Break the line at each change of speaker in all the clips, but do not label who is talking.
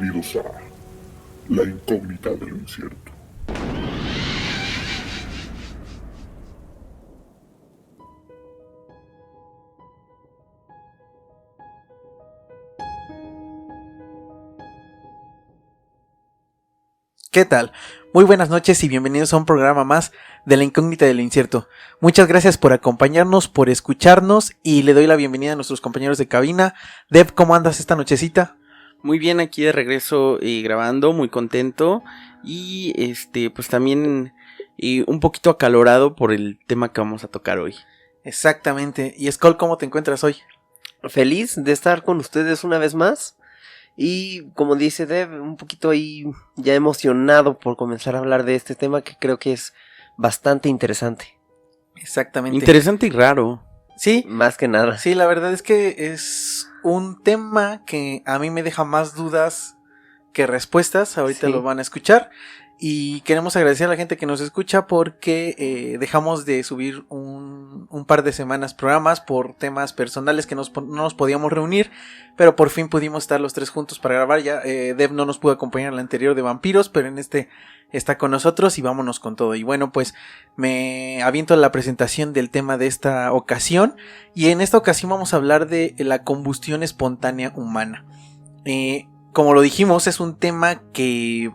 Bienvenidos a La Incógnita de lo Incierto.
¿Qué tal? Muy buenas noches y bienvenidos a un programa más de La Incógnita de lo Incierto. Muchas gracias por acompañarnos, por escucharnos y le doy la bienvenida a nuestros compañeros de cabina. Dev, ¿cómo andas esta nochecita?
Muy bien, aquí de regreso grabando, muy contento y pues también un poquito acalorado por el tema que vamos a tocar hoy.
Exactamente. Y Skull, ¿cómo te encuentras hoy?
Feliz de estar con ustedes una vez más. Y como dice Dev, un poquito ahí ya emocionado por comenzar a hablar de este tema que creo que es bastante interesante.
Exactamente.
Interesante y raro.
Sí.
Más que nada.
Sí, la verdad es que es un tema que a mí me deja más dudas que respuestas. Ahorita
Sí.
lo van a escuchar. Y queremos agradecer a la gente que nos escucha porque dejamos de subir un par de semanas programas por temas personales que no nos podíamos reunir, pero por fin pudimos estar los tres juntos para grabar. Ya Dev no nos pudo acompañar en el anterior de vampiros, pero en este está con nosotros y vámonos con todo. Y bueno, pues me aviento a la presentación del tema de esta ocasión, y en esta ocasión vamos a hablar de la combustión espontánea humana. Como lo dijimos, es un tema que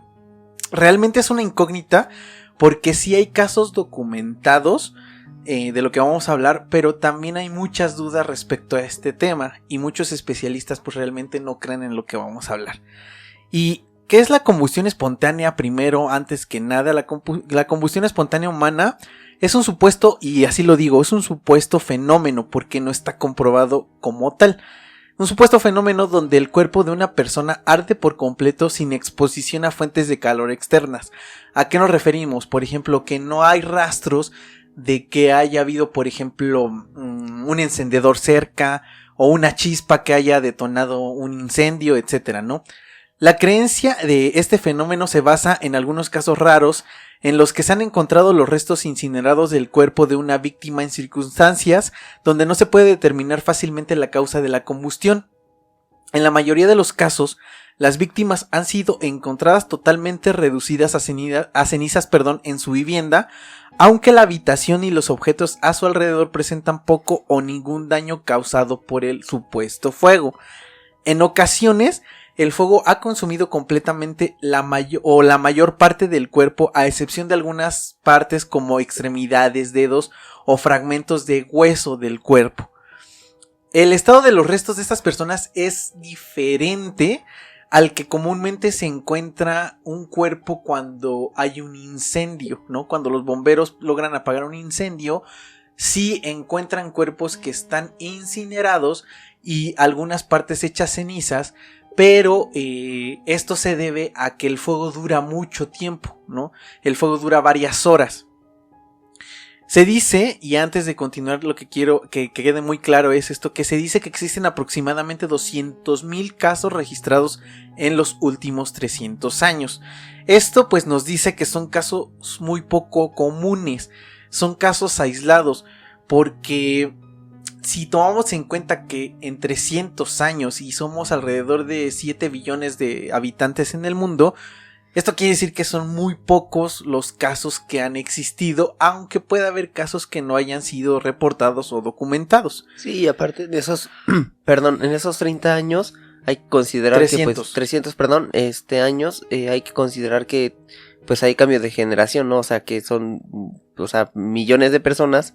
realmente es una incógnita, porque sí hay casos documentados de lo que vamos a hablar, pero también hay muchas dudas respecto a este tema y muchos especialistas pues realmente no creen en lo que vamos a hablar. ¿Y qué es la combustión espontánea? Primero, antes que nada, la combustión espontánea humana es un supuesto, y así lo digo, es un supuesto fenómeno porque no está comprobado como tal. Un supuesto fenómeno donde el cuerpo de una persona arde por completo sin exposición a fuentes de calor externas. ¿A qué nos referimos? Por ejemplo, que no hay rastros de que haya habido, por ejemplo, un encendedor cerca o una chispa que haya detonado un incendio, etcétera, ¿no? La creencia de este fenómeno se basa en algunos casos raros en los que se han encontrado los restos incinerados del cuerpo de una víctima en circunstancias donde no se puede determinar fácilmente la causa de la combustión. En la mayoría de los casos, las víctimas han sido encontradas totalmente reducidas a cenizas en su vivienda, aunque la habitación y los objetos a su alrededor presentan poco o ningún daño causado por el supuesto fuego. En ocasiones, el fuego ha consumido completamente la mayor parte del cuerpo, a excepción de algunas partes como extremidades, dedos o fragmentos de hueso del cuerpo. El estado de los restos de estas personas es diferente al que comúnmente se encuentra un cuerpo cuando hay un incendio, ¿no? Cuando los bomberos logran apagar un incendio, sí encuentran cuerpos que están incinerados y algunas partes hechas cenizas, pero esto se debe a que el fuego dura mucho tiempo, ¿no? El fuego dura varias horas. Se dice, y antes de continuar lo que quiero que quede muy claro es esto, que se dice que existen aproximadamente 200,000 casos registrados en los últimos 300 años. Esto pues nos dice que son casos muy poco comunes, son casos aislados, porque si tomamos en cuenta que en 300 años y somos alrededor de 7 billones de habitantes en el mundo, esto quiere decir que son muy pocos los casos que han existido, aunque puede haber casos que no hayan sido reportados o documentados.
Sí, aparte de esos, en esos 30 años hay que considerar
300.
que pues 300, años, hay que considerar que pues hay cambio de generación, ¿no? O sea, que son, millones de personas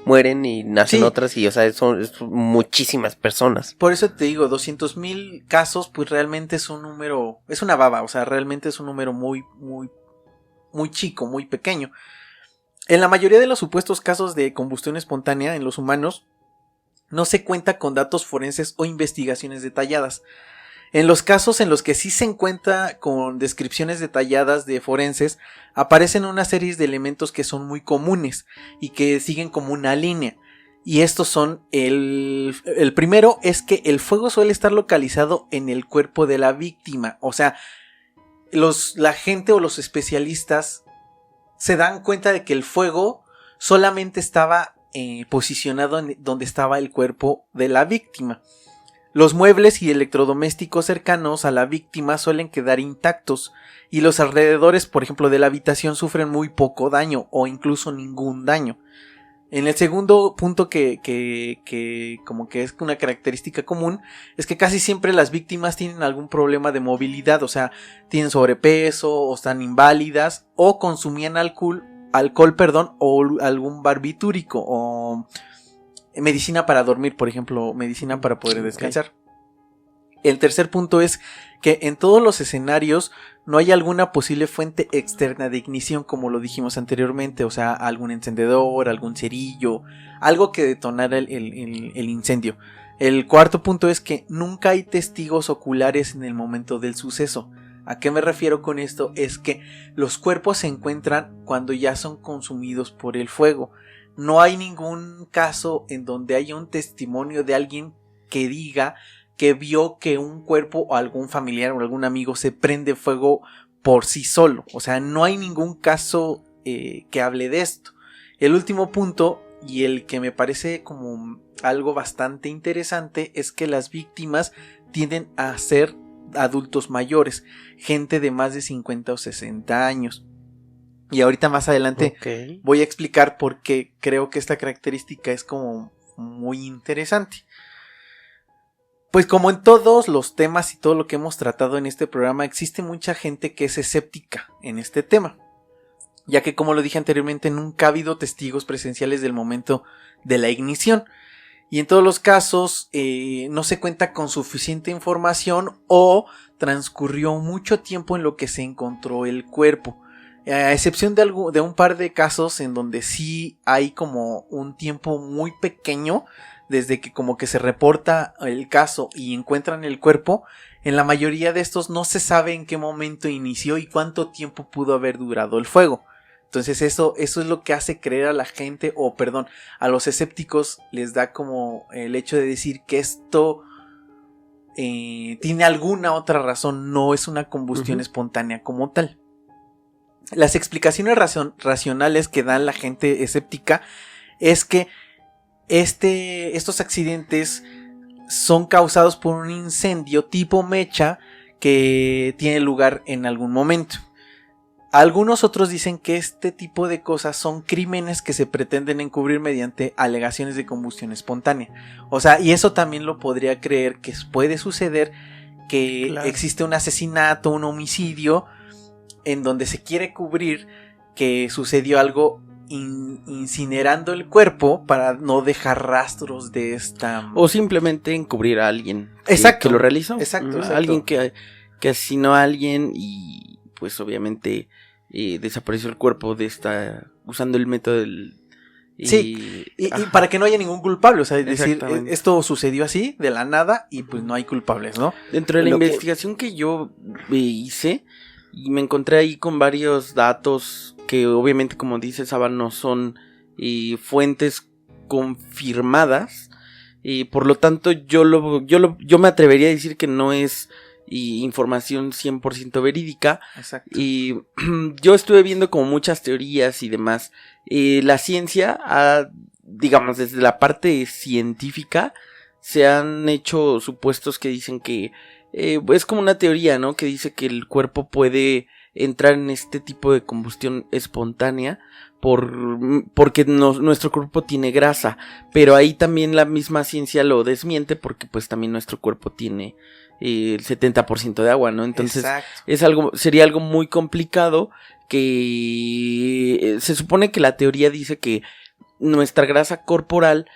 mueren y nacen otras y, son muchísimas personas.
Por eso te digo, 200,000 casos, pues realmente es un número, es una baba, o sea, realmente es un número muy, muy, muy chico, muy pequeño. En la mayoría de los supuestos casos de combustión espontánea en los humanos, no se cuenta con datos forenses o investigaciones detalladas. En los casos en los que sí se encuentra con descripciones detalladas de forenses, aparecen una serie de elementos que son muy comunes y que siguen como una línea. Y estos son el primero es que el fuego suele estar localizado en el cuerpo de la víctima. O sea, la gente o los especialistas se dan cuenta de que el fuego solamente estaba posicionado en donde estaba el cuerpo de la víctima. Los muebles y electrodomésticos cercanos a la víctima suelen quedar intactos y los alrededores, por ejemplo, de la habitación sufren muy poco daño o incluso ningún daño. En el segundo punto que como que es una característica común es que casi siempre las víctimas tienen algún problema de movilidad, o sea, tienen sobrepeso o están inválidas o consumían alcohol, o algún barbitúrico o medicina para dormir, por ejemplo, medicina para poder descansar. El tercer punto es que en todos los escenarios no hay alguna posible fuente externa de ignición, como lo dijimos anteriormente, o sea, algún encendedor, algún cerillo, algo que detonara el incendio. El cuarto punto es que nunca hay testigos oculares en el momento del suceso. ¿A qué me refiero con esto? Es que los cuerpos se encuentran cuando ya son consumidos por el fuego. No hay ningún caso en donde haya un testimonio de alguien que diga que vio que un cuerpo o algún familiar o algún amigo se prende fuego por sí solo. O sea, no hay ningún caso que hable de esto. El último punto, y el que me parece como algo bastante interesante, es que las víctimas tienden a ser adultos mayores, gente de más de 50 o 60 años. Y ahorita más adelante voy a explicar por qué creo que esta característica es como muy interesante. Pues como en todos los temas y todo lo que hemos tratado en este programa, existe mucha gente que es escéptica en este tema, ya que, como lo dije anteriormente, nunca ha habido testigos presenciales del momento de la ignición. Y en todos los casos no se cuenta con suficiente información o transcurrió mucho tiempo en lo que se encontró el cuerpo. A excepción de un par de casos en donde sí hay como un tiempo muy pequeño desde que como que se reporta el caso y encuentran el cuerpo. En la mayoría de estos no se sabe en qué momento inició y cuánto tiempo pudo haber durado el fuego. Entonces eso es lo que hace creer a la gente, a los escépticos les da como el hecho de decir que esto tiene alguna otra razón, no es una combustión espontánea como tal. Las explicaciones racionales que da la gente escéptica es que estos accidentes son causados por un incendio tipo mecha que tiene lugar en algún momento. Algunos otros dicen que este tipo de cosas son crímenes que se pretenden encubrir mediante alegaciones de combustión espontánea. O sea, y eso también lo podría creer que puede suceder, que existe un asesinato, un homicidio, en donde se quiere cubrir que sucedió algo incinerando el cuerpo para no dejar rastros de esta...
O simplemente encubrir a alguien que lo realizó.
Exacto.
Alguien que asesinó a alguien y pues obviamente desapareció el cuerpo usando el método del...
Sí, y para que no haya ningún culpable, o sea, es decir, esto sucedió así, de la nada, y pues no hay culpables, ¿no?
Dentro de la investigación que yo hice, y me encontré ahí con varios datos que obviamente, como dice Saba, no son fuentes confirmadas, y por lo tanto yo me atrevería a decir que no es información 100% verídica.
Exacto.
Y yo estuve viendo como muchas teorías y demás. La ciencia, digamos, desde la parte científica, se han hecho supuestos que dicen que es como una teoría, ¿no? Que dice que el cuerpo puede entrar en este tipo de combustión espontánea porque nuestro cuerpo tiene grasa, pero ahí también la misma ciencia lo desmiente porque pues también nuestro cuerpo tiene el 70% de agua, ¿no? Entonces sería algo muy complicado, que se supone que la teoría dice que nuestra grasa corporal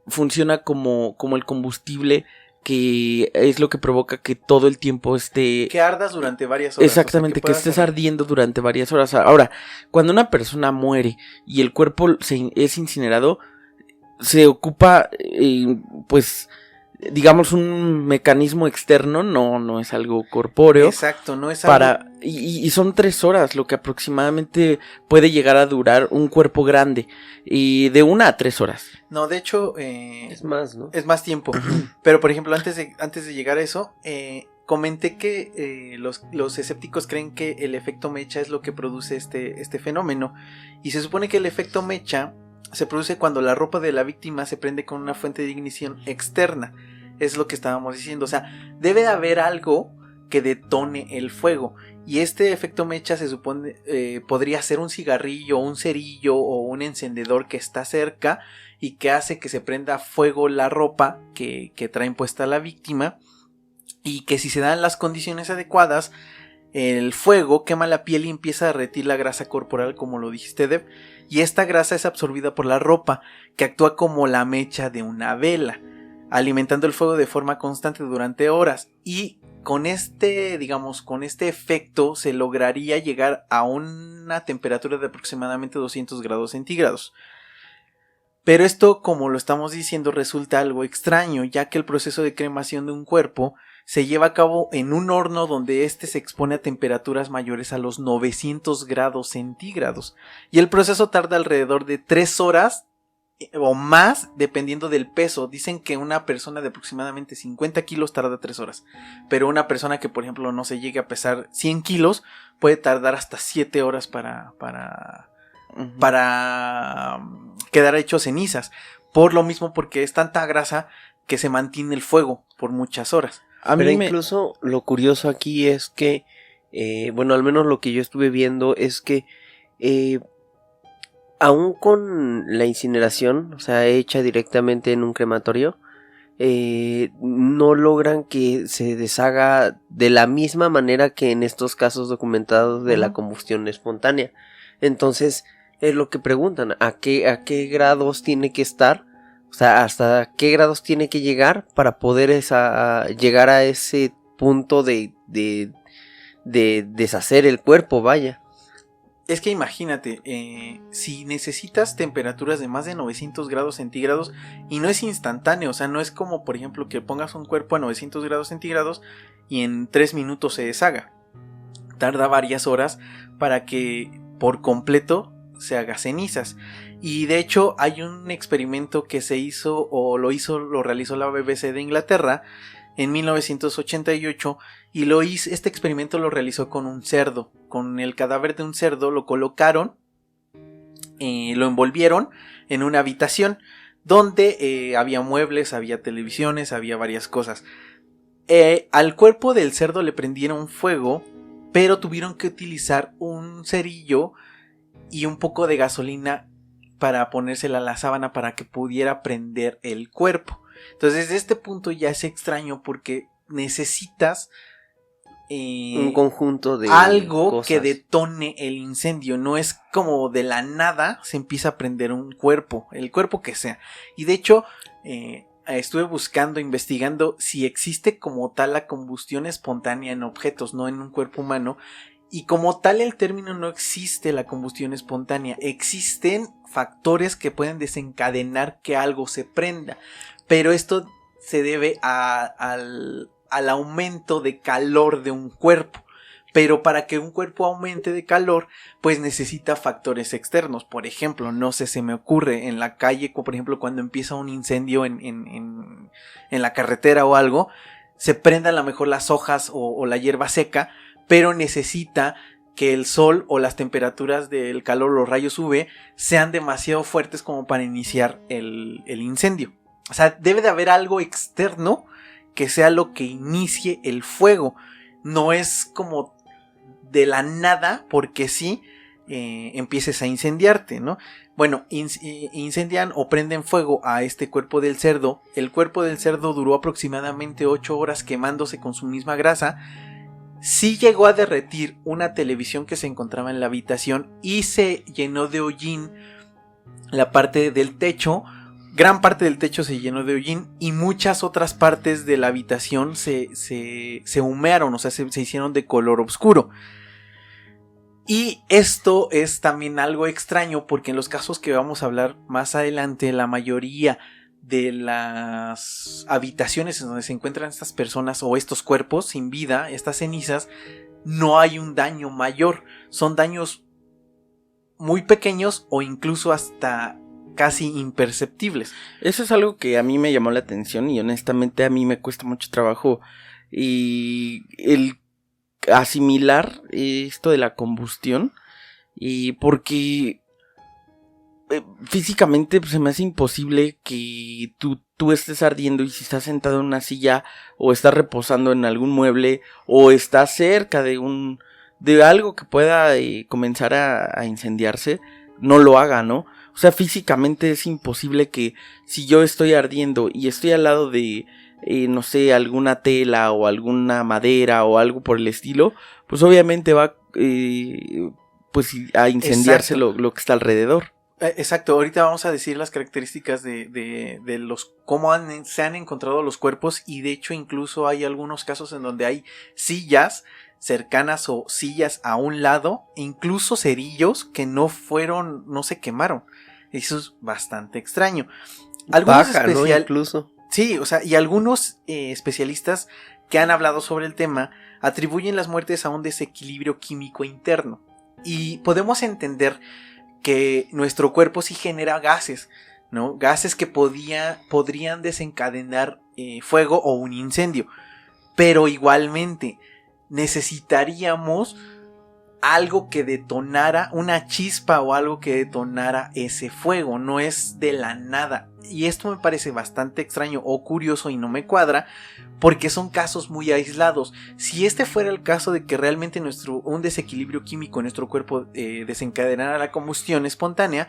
funciona como el combustible, que es lo que provoca que todo el tiempo esté...
Que ardas durante varias horas.
Exactamente, o sea, que estés ardiendo durante varias horas. Ahora, cuando una persona muere y el cuerpo es incinerado, se ocupa, pues, digamos, un mecanismo externo, no es algo corpóreo.
Exacto, no es algo...
Y son 3 horas lo que aproximadamente puede llegar a durar un cuerpo grande, y de 1 a 3 horas.
No, de hecho...
es más, ¿no?
Es más tiempo. Pero, por ejemplo, antes de llegar a eso, comenté que los escépticos creen que el efecto mecha es lo que produce este fenómeno. Y se supone que el efecto mecha se produce cuando la ropa de la víctima se prende con una fuente de ignición externa. Es lo que estábamos diciendo. O sea, debe de haber algo que detone el fuego. Y este efecto mecha se supone podría ser un cigarrillo, un cerillo o un encendedor que está cerca y que hace que se prenda fuego la ropa que traen puesta la víctima, y que si se dan las condiciones adecuadas, el fuego quema la piel y empieza a derretir la grasa corporal, como lo dijiste, Dev, y esta grasa es absorbida por la ropa, que actúa como la mecha de una vela, alimentando el fuego de forma constante durante horas. Y con este efecto se lograría llegar a una temperatura de aproximadamente 200 grados centígrados. Pero esto, como lo estamos diciendo, resulta algo extraño, ya que el proceso de cremación de un cuerpo se lleva a cabo en un horno donde éste se expone a temperaturas mayores a los 900 grados centígrados. Y el proceso tarda alrededor de 3 horas o más, dependiendo del peso. Dicen que una persona de aproximadamente 50 kilos tarda 3 horas. Pero una persona que, por ejemplo, no se llegue a pesar 100 kilos puede tardar hasta 7 horas para quedar hecho cenizas. Por lo mismo, porque es tanta grasa que se mantiene el fuego por muchas horas.
Pero incluso lo curioso aquí es que, bueno, al menos lo que yo estuve viendo es que aún con la incineración, o sea, hecha directamente en un crematorio, no logran que se deshaga de la misma manera que en estos casos documentados de la combustión espontánea. Entonces, es lo que preguntan, ¿a qué grados tiene que estar? O sea, ¿hasta qué grados tiene que llegar para poder llegar a ese punto de deshacer el cuerpo, vaya?
Es que imagínate, si necesitas temperaturas de más de 900 grados centígrados y no es instantáneo, o sea, no es como, por ejemplo, que pongas un cuerpo a 900 grados centígrados y en 3 minutos se deshaga. Tarda varias horas para que por completo se haga cenizas. Y de hecho hay un experimento que se hizo lo realizó la BBC de Inglaterra en 1988 y este experimento lo realizó con un cerdo. Con el cadáver de un cerdo lo colocaron, lo envolvieron en una habitación donde había muebles, había televisiones, había varias cosas. Al cuerpo del cerdo le prendieron fuego, pero tuvieron que utilizar un cerillo y un poco de gasolina para ponérsela a la sábana para que pudiera prender el cuerpo. Entonces, desde este punto ya es extraño porque necesitas
un conjunto de
algo
cosas
que detone el incendio. No es como de la nada se empieza a prender un cuerpo, el cuerpo que sea. Y de hecho, estuve investigando si existe como tal la combustión espontánea en objetos, no en un cuerpo humano. Y como tal el término no existe la combustión espontánea, existen factores que pueden desencadenar que algo se prenda, pero esto se debe al aumento de calor de un cuerpo. Pero para que un cuerpo aumente de calor, pues necesita factores externos. Por ejemplo, no sé, se me ocurre en la calle, por ejemplo, cuando empieza un incendio en la carretera o algo, se prendan a lo mejor las hojas o la hierba seca, pero necesita que el sol o las temperaturas del calor, los rayos UV, sean demasiado fuertes como para iniciar el incendio. O sea, debe de haber algo externo que sea lo que inicie el fuego. No es como de la nada, porque sí, empieces a incendiarte, ¿no? Bueno, incendian o prenden fuego a este cuerpo del cerdo. El cuerpo del cerdo duró aproximadamente 8 horas quemándose con su misma grasa. Sí llegó a derretir una televisión que se encontraba en la habitación y se llenó de hollín la parte del techo. Gran parte del techo se llenó de hollín y muchas otras partes de la habitación se humearon, o sea, se hicieron de color oscuro. Y esto es también algo extraño porque en los casos que vamos a hablar más adelante, la mayoría de las habitaciones en donde se encuentran estas personas o estos cuerpos sin vida, estas cenizas, no hay un daño mayor. Son daños muy pequeños o incluso hasta casi imperceptibles.
Eso es algo que a mí me llamó la atención y honestamente a mí me cuesta mucho trabajo y el asimilar esto de la combustión, y porque físicamente pues, se me hace imposible que tu tú estés ardiendo y si estás sentado en una silla o estás reposando en algún mueble o estás cerca de algo que pueda comenzar a incendiarse, no lo haga, ¿no? O sea, físicamente es imposible que si yo estoy ardiendo y estoy al lado de, no sé, alguna tela o alguna madera o algo por el estilo, pues obviamente va pues a incendiarse lo que está alrededor.
Exacto, ahorita vamos a decir las características de los cómo se han encontrado los cuerpos, y de hecho incluso hay algunos casos en donde hay sillas cercanas o sillas a un lado, incluso cerillos que no se quemaron. Eso es bastante extraño. Algunos
Paja, ¿no? Incluso.
Sí, o sea, y algunos especialistas que han hablado sobre el tema atribuyen las muertes a un desequilibrio químico interno. Y podemos entender que nuestro cuerpo sí genera gases, ¿no? Gases que podrían desencadenar fuego o un incendio. Pero igualmente necesitaríamos algo que detonara, una chispa o algo que detonara ese fuego. No es de la nada. Y esto me parece bastante extraño o curioso y no me cuadra, porque son casos muy aislados. Si este fuera el caso de que realmente un desequilibrio químico en nuestro cuerpo desencadenara la combustión espontánea,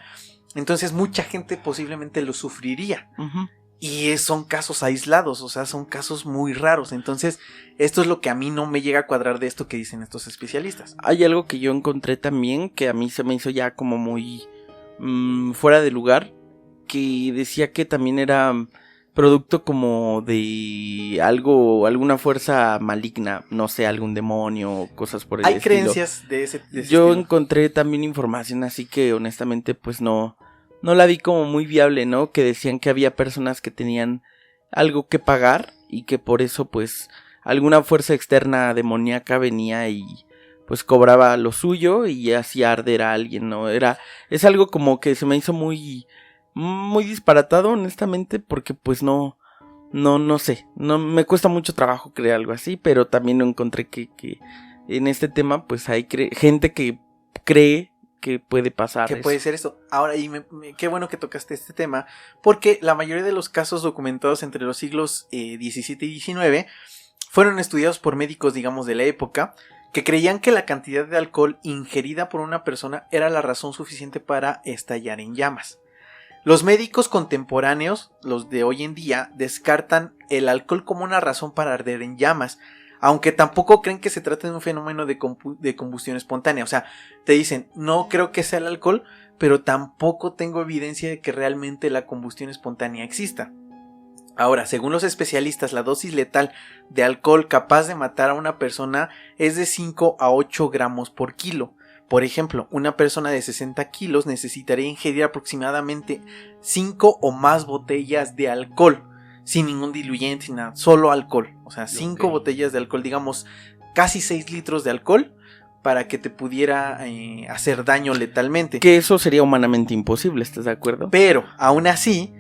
entonces mucha gente posiblemente lo sufriría.
Uh-huh.
Y son casos aislados, o sea, son casos muy raros. Entonces, esto es lo que a mí no me llega a cuadrar de esto que dicen estos especialistas.
Hay algo que yo encontré también que a mí se me hizo ya como muy fuera de lugar, que decía que también era producto como de alguna fuerza maligna, no sé, algún demonio, cosas por el estilo.
Hay creencias de ese
Yo
estilo.
encontré también información así que honestamente pues no la vi como muy viable, ¿no? Que decían que había personas que tenían algo que pagar y que por eso pues alguna fuerza externa demoníaca venía y pues cobraba lo suyo y hacía arder a alguien, ¿no? Es algo como que se me hizo muy disparatado, honestamente, porque pues no sé, no me cuesta mucho trabajo creer algo así, pero también no encontré que en este tema pues hay gente que cree que puede pasar.
Que
eso.
puede ser esto. Ahora, y qué bueno que tocaste este tema, porque la mayoría de los casos documentados entre los siglos XVII y XIX fueron estudiados por médicos, digamos, de la época, que creían que la cantidad de alcohol ingerida por una persona era la razón suficiente para estallar en llamas. Los médicos contemporáneos, los de hoy en día, descartan el alcohol como una razón para arder en llamas, aunque tampoco creen que se trate de un fenómeno de combustión espontánea. O sea, te dicen, no creo que sea el alcohol, pero tampoco tengo evidencia de que realmente la combustión espontánea exista. Ahora, según los especialistas, la dosis letal de alcohol capaz de matar a una persona es de 5 a 8 gramos por kilo. Por ejemplo, una persona de 60 kilos necesitaría ingerir aproximadamente 5 o más botellas de alcohol, sin ningún diluyente, sin nada, solo alcohol. O sea, 5 botellas de alcohol, digamos, casi 6 litros de alcohol, para que te pudiera hacer daño letalmente.
Que eso sería humanamente imposible, ¿estás de acuerdo?
Pero, aún así,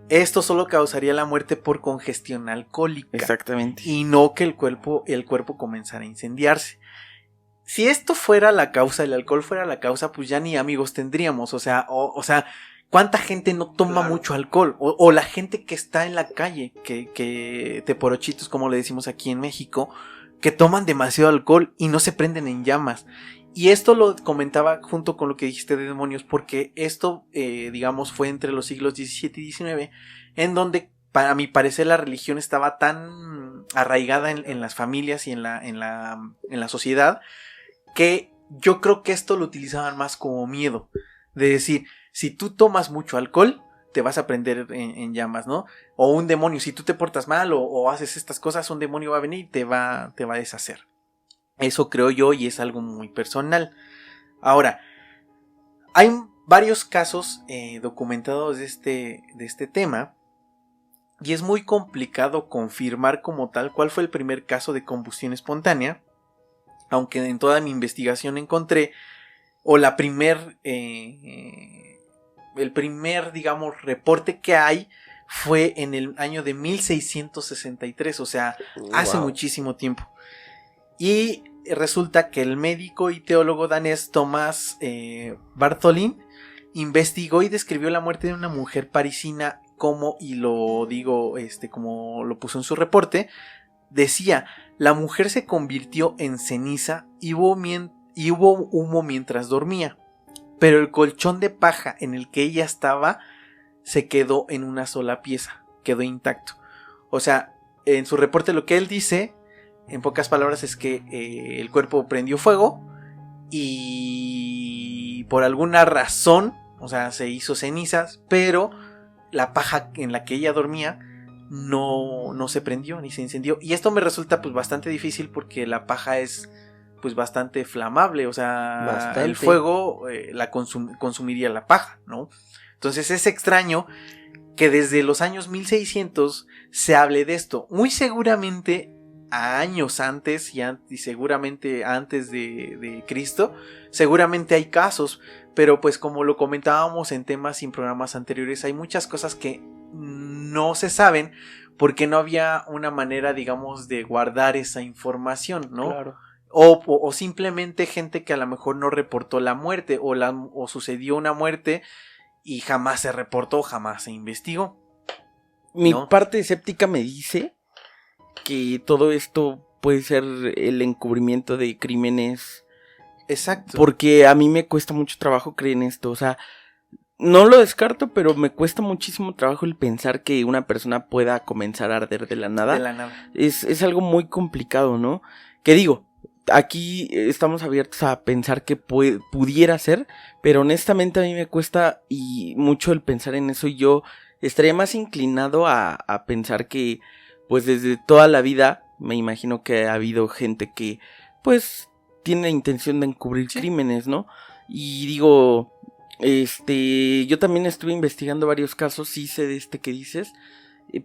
esto solo causaría la muerte por congestión alcohólica.
Exactamente.
Y no que el cuerpo comenzara a incendiarse. Si esto fuera la causa, el alcohol fuera la causa, pues ya ni amigos tendríamos. O sea, ¿cuánta gente no toma mucho alcohol? O la gente que está en la calle, que teporochitos, como le decimos aquí en México, que toman demasiado alcohol y no se prenden en llamas. Y esto lo comentaba junto con lo que dijiste de demonios, porque esto, digamos, fue entre los siglos XVII y XIX, en donde, para mi parecer, la religión estaba tan arraigada en las familias y en la sociedad, que yo creo que esto lo utilizaban más como miedo. De decir, si tú tomas mucho alcohol, te vas a prender en llamas, ¿no? O un demonio, si tú te portas mal o haces estas cosas, un demonio va a venir y te va a deshacer. Eso creo yo, y es algo muy personal. Ahora, hay varios casos documentados de este tema, y es muy complicado confirmar como tal cuál fue el primer caso de combustión espontánea, aunque en toda mi investigación encontré, o el primer, digamos, reporte que hay fue en el año de 1663, o sea, hace muchísimo tiempo. Y resulta que el médico y teólogo danés Thomas Bartholin investigó y describió la muerte de una mujer parisina como, y lo digo como lo puso en su reporte, decía: la mujer se convirtió en ceniza y hubo humo mientras dormía, pero el colchón de paja en el que ella estaba se quedó en una sola pieza, quedó intacto. O sea, en su reporte lo que él dice, en pocas palabras, es que el cuerpo prendió fuego y por alguna razón, o sea, se hizo cenizas, pero la paja en la que ella dormía no se prendió ni se incendió. Y esto me resulta pues bastante difícil porque la paja es pues bastante flamable, o sea,
Bastante.
el fuego consumiría la paja, ¿no? Entonces es extraño que desde los años 1600 se hable de esto. Muy seguramente a años antes y seguramente antes de Cristo, seguramente hay casos, pero pues como lo comentábamos en temas y en programas anteriores, hay muchas cosas que no se saben porque no había una manera, digamos, de guardar esa información, ¿no?
Claro.
O simplemente gente que a lo mejor no reportó la muerte o sucedió una muerte y jamás se reportó, jamás se investigó.
Mi
¿no?
parte escéptica me dice que todo esto puede ser el encubrimiento de crímenes.
Exacto.
Porque a mí me cuesta mucho trabajo creer en esto. O sea, no lo descarto, pero me cuesta muchísimo trabajo el pensar que una persona pueda comenzar a arder de la nada.
De la nada.
Es algo muy complicado, ¿no? Que digo, aquí estamos abiertos a pensar que pudiera ser, pero honestamente a mí me cuesta y mucho el pensar en eso, y yo estaría más inclinado a pensar que pues desde toda la vida me imagino que ha habido gente que pues tiene la intención de encubrir crímenes, ¿no? Y digo, yo también estuve investigando varios casos, sí sé de que dices,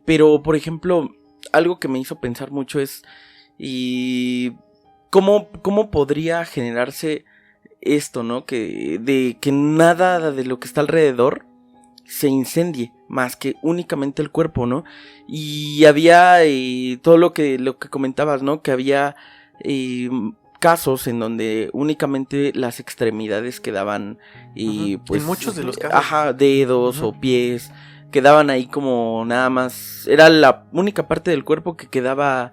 pero por ejemplo, algo que me hizo pensar mucho es ¿cómo podría generarse esto, ¿no? Que nada de lo que está alrededor se incendie, más que únicamente el cuerpo, ¿no? Y había todo lo que comentabas, ¿no? Que había casos en donde únicamente las extremidades quedaban pues
en muchos de los casos,
dedos o pies quedaban ahí como nada más, era la única parte del cuerpo que quedaba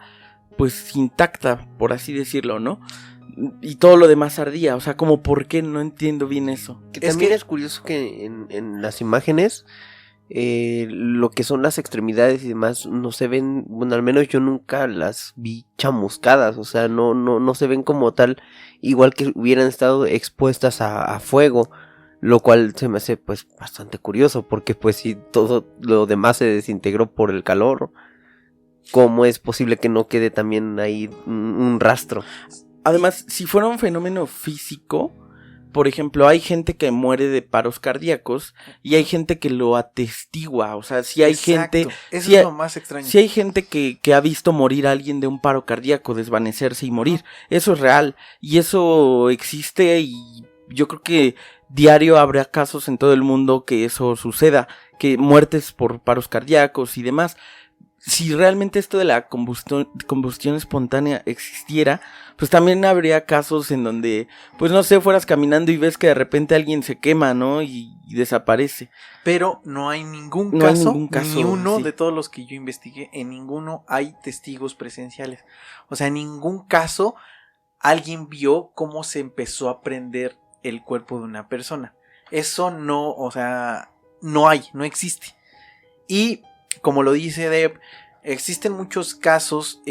pues intacta, por así decirlo, ¿no? Y todo lo demás ardía, o sea, como por qué, no entiendo bien eso.
Que también es curioso que en las imágenes lo que son las extremidades y demás no se ven, bueno, al menos yo nunca las vi chamuscadas, o sea, no se ven como tal, igual que hubieran estado expuestas a fuego, lo cual se me hace pues bastante curioso, porque pues si todo lo demás se desintegró por el calor, ¿cómo es posible que no quede también ahí un rastro?
Además, si fuera un fenómeno físico, por ejemplo, hay gente que muere de paros cardíacos y hay gente que lo atestigua, o sea, si hay
Exacto.
gente...
Eso es lo más extraño.
Si hay gente que ha visto morir a alguien de un paro cardíaco, desvanecerse y morir, eso es real y eso existe, y yo creo que diario habrá casos en todo el mundo que eso suceda, que muertes por paros cardíacos y demás. Si realmente esto de la combustión espontánea existiera, pues también habría casos en donde, pues no sé, fueras caminando y ves que de repente alguien se quema, ¿no? Y desaparece.
Pero no hay ningún
No hay
caso,
ningún caso,
ni uno
sí.
de todos los que yo investigué, en ninguno hay testigos presenciales. O sea, en ningún caso alguien vio cómo se empezó a prender el cuerpo de una persona. Eso no, o sea, no existe. Y como lo dice Deb, existen muchos casos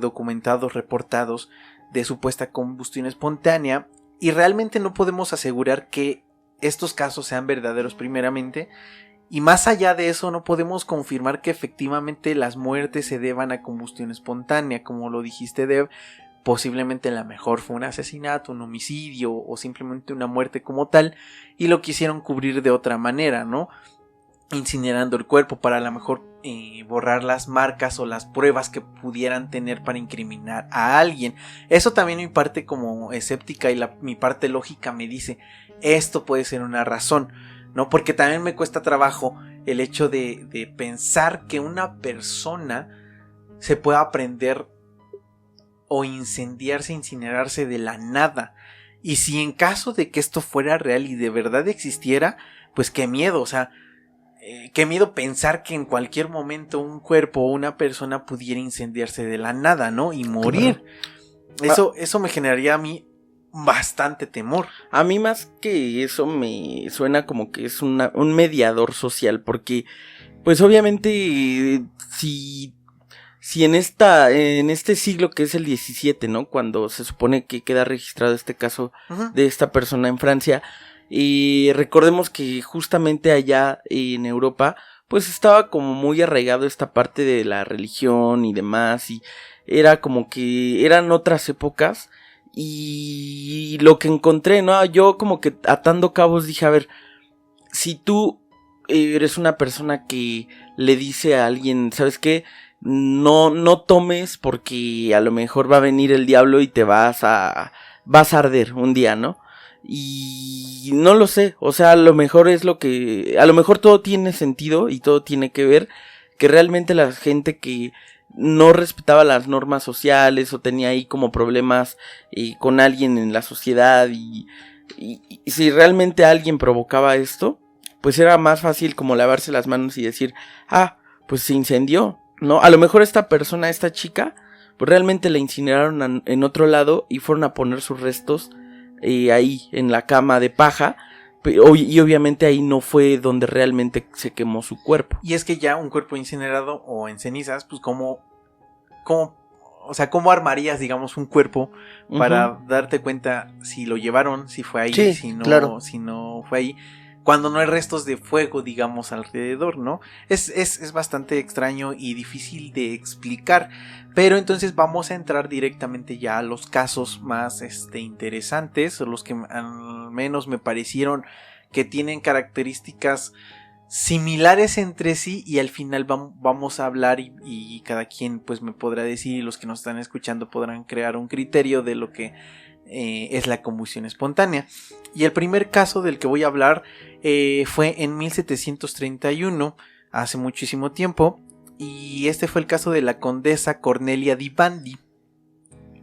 documentados, reportados de supuesta combustión espontánea, y realmente no podemos asegurar que estos casos sean verdaderos primeramente, y más allá de eso no podemos confirmar que efectivamente las muertes se deban a combustión espontánea. Como lo dijiste, Deb, posiblemente la mejor fue un asesinato, un homicidio o simplemente una muerte como tal, y lo quisieron cubrir de otra manera, ¿no? Incinerando el cuerpo para a lo mejor borrar las marcas o las pruebas que pudieran tener para incriminar a alguien. Eso también mi parte como escéptica y mi parte lógica me dice, esto puede ser una razón, ¿no? Porque también me cuesta trabajo el hecho de pensar que una persona se pueda prender o incendiarse, incinerarse de la nada. Y si en caso de que esto fuera real y de verdad existiera, pues qué miedo, o sea, qué miedo pensar que en cualquier momento un cuerpo o una persona pudiera incendiarse de la nada, ¿no? Y morir. Eso me generaría a mí bastante temor.
A mí más que eso me suena como que es un mediador social, porque pues obviamente si en este siglo que es el 17, ¿no? Cuando se supone que queda registrado este caso de esta persona en Francia, y recordemos que justamente allá en Europa pues estaba como muy arraigado esta parte de la religión y demás, y era como que eran otras épocas. Y lo que encontré, ¿no? Yo como que atando cabos dije, a ver, si tú eres una persona que le dice a alguien, ¿sabes qué? No tomes porque a lo mejor va a venir el diablo y te vas a arder un día, ¿no? Y no lo sé, o sea, a lo mejor todo tiene sentido y todo tiene que ver, que realmente la gente que no respetaba las normas sociales o tenía ahí como problemas con alguien en la sociedad y si realmente alguien provocaba esto, pues era más fácil como lavarse las manos y decir, pues se incendió, ¿no? A lo mejor esta chica, pues realmente la incineraron en otro lado y fueron a poner sus restos ahí en la cama de paja. Y obviamente ahí no fue donde realmente se quemó su cuerpo.
Y es que ya un cuerpo incinerado o en cenizas, pues ¿cómo armarías, digamos, un cuerpo para darte cuenta si lo llevaron, si fue ahí,
sí,
si no fue ahí, cuando no hay restos de fuego, digamos, alrededor, ¿no? Es bastante extraño y difícil de explicar, pero entonces vamos a entrar directamente ya a los casos más interesantes, los que al menos me parecieron que tienen características similares entre sí, y al final vamos a hablar y cada quien pues me podrá decir, y los que nos están escuchando podrán crear un criterio de lo que es la combustión espontánea. Y el primer caso del que voy a hablar fue en 1731, hace muchísimo tiempo, y este fue el caso de la condesa Cornelia di Bandi.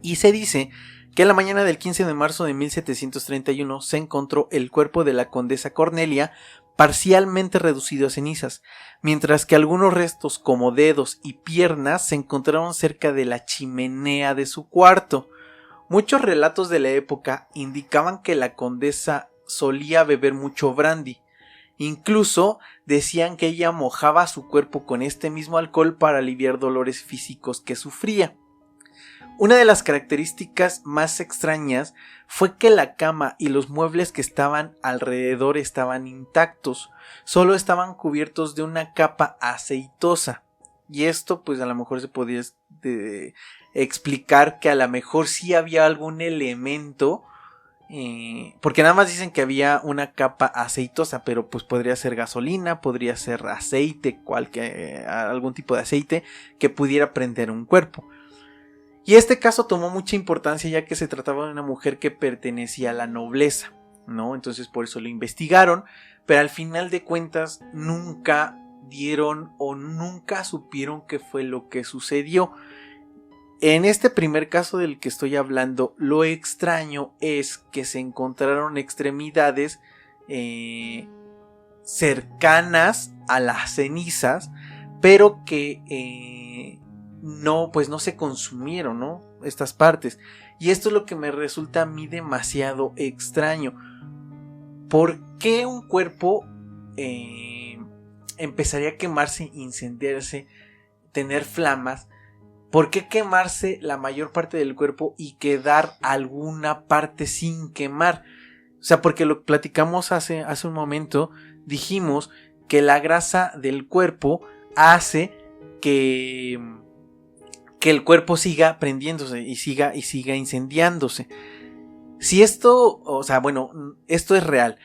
Y se dice que en la mañana del 15 de marzo de 1731 se encontró el cuerpo de la condesa Cornelia parcialmente reducido a cenizas, mientras que algunos restos como dedos y piernas se encontraron cerca de la chimenea de su cuarto. Muchos relatos de la época indicaban que la condesa solía beber mucho brandy. Incluso decían que ella mojaba su cuerpo con este mismo alcohol para aliviar dolores físicos que sufría. Una de las características más extrañas fue que la cama y los muebles que estaban alrededor estaban intactos, solo estaban cubiertos de una capa aceitosa. Y esto pues a lo mejor se podía explicar que a lo mejor sí había algún elemento, porque nada más dicen que había una capa aceitosa, pero pues podría ser gasolina, podría ser aceite, algún tipo de aceite que pudiera prender un cuerpo. Y este caso tomó mucha importancia ya que se trataba de una mujer que pertenecía a la nobleza, ¿no? Entonces por eso lo investigaron, pero al final de cuentas nunca dieron o nunca supieron qué fue lo que sucedió. En este primer caso del que estoy hablando, lo extraño es que se encontraron extremidades cercanas a las cenizas, pero que no se consumieron, ¿no? Estas partes. Y esto es lo que me resulta a mí demasiado extraño. ¿Por qué un cuerpo empezaría a quemarse, incendiarse, tener flamas? ¿Por qué quemarse la mayor parte del cuerpo y quedar alguna parte sin quemar? O sea, porque lo platicamos hace un momento, dijimos que la grasa del cuerpo hace que el cuerpo siga prendiéndose y siga incendiándose. Si esto, esto es real,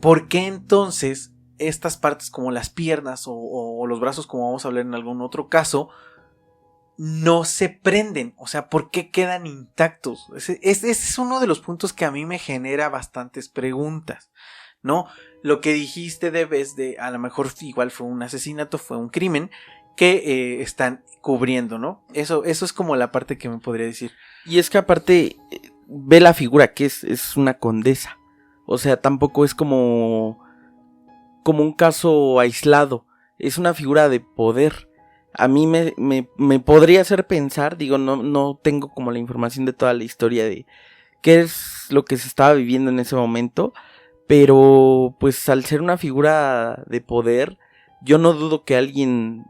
¿por qué entonces estas partes como las piernas o los brazos, como vamos a hablar en algún otro caso, no se prenden? O sea, ¿por qué quedan intactos? Ese es uno de los puntos que a mí me genera bastantes preguntas, ¿no? Lo que dijiste de a lo mejor igual fue un asesinato, fue un crimen que están cubriendo, ¿no? Eso es como la parte que me podría decir.
Y es que aparte ve la figura que es una condesa. O sea, tampoco es como como un caso aislado, es una figura de poder. A mí me podría hacer pensar, digo, no tengo como la información de toda la historia de qué es lo que se estaba viviendo en ese momento, pero pues al ser una figura de poder, yo no dudo que alguien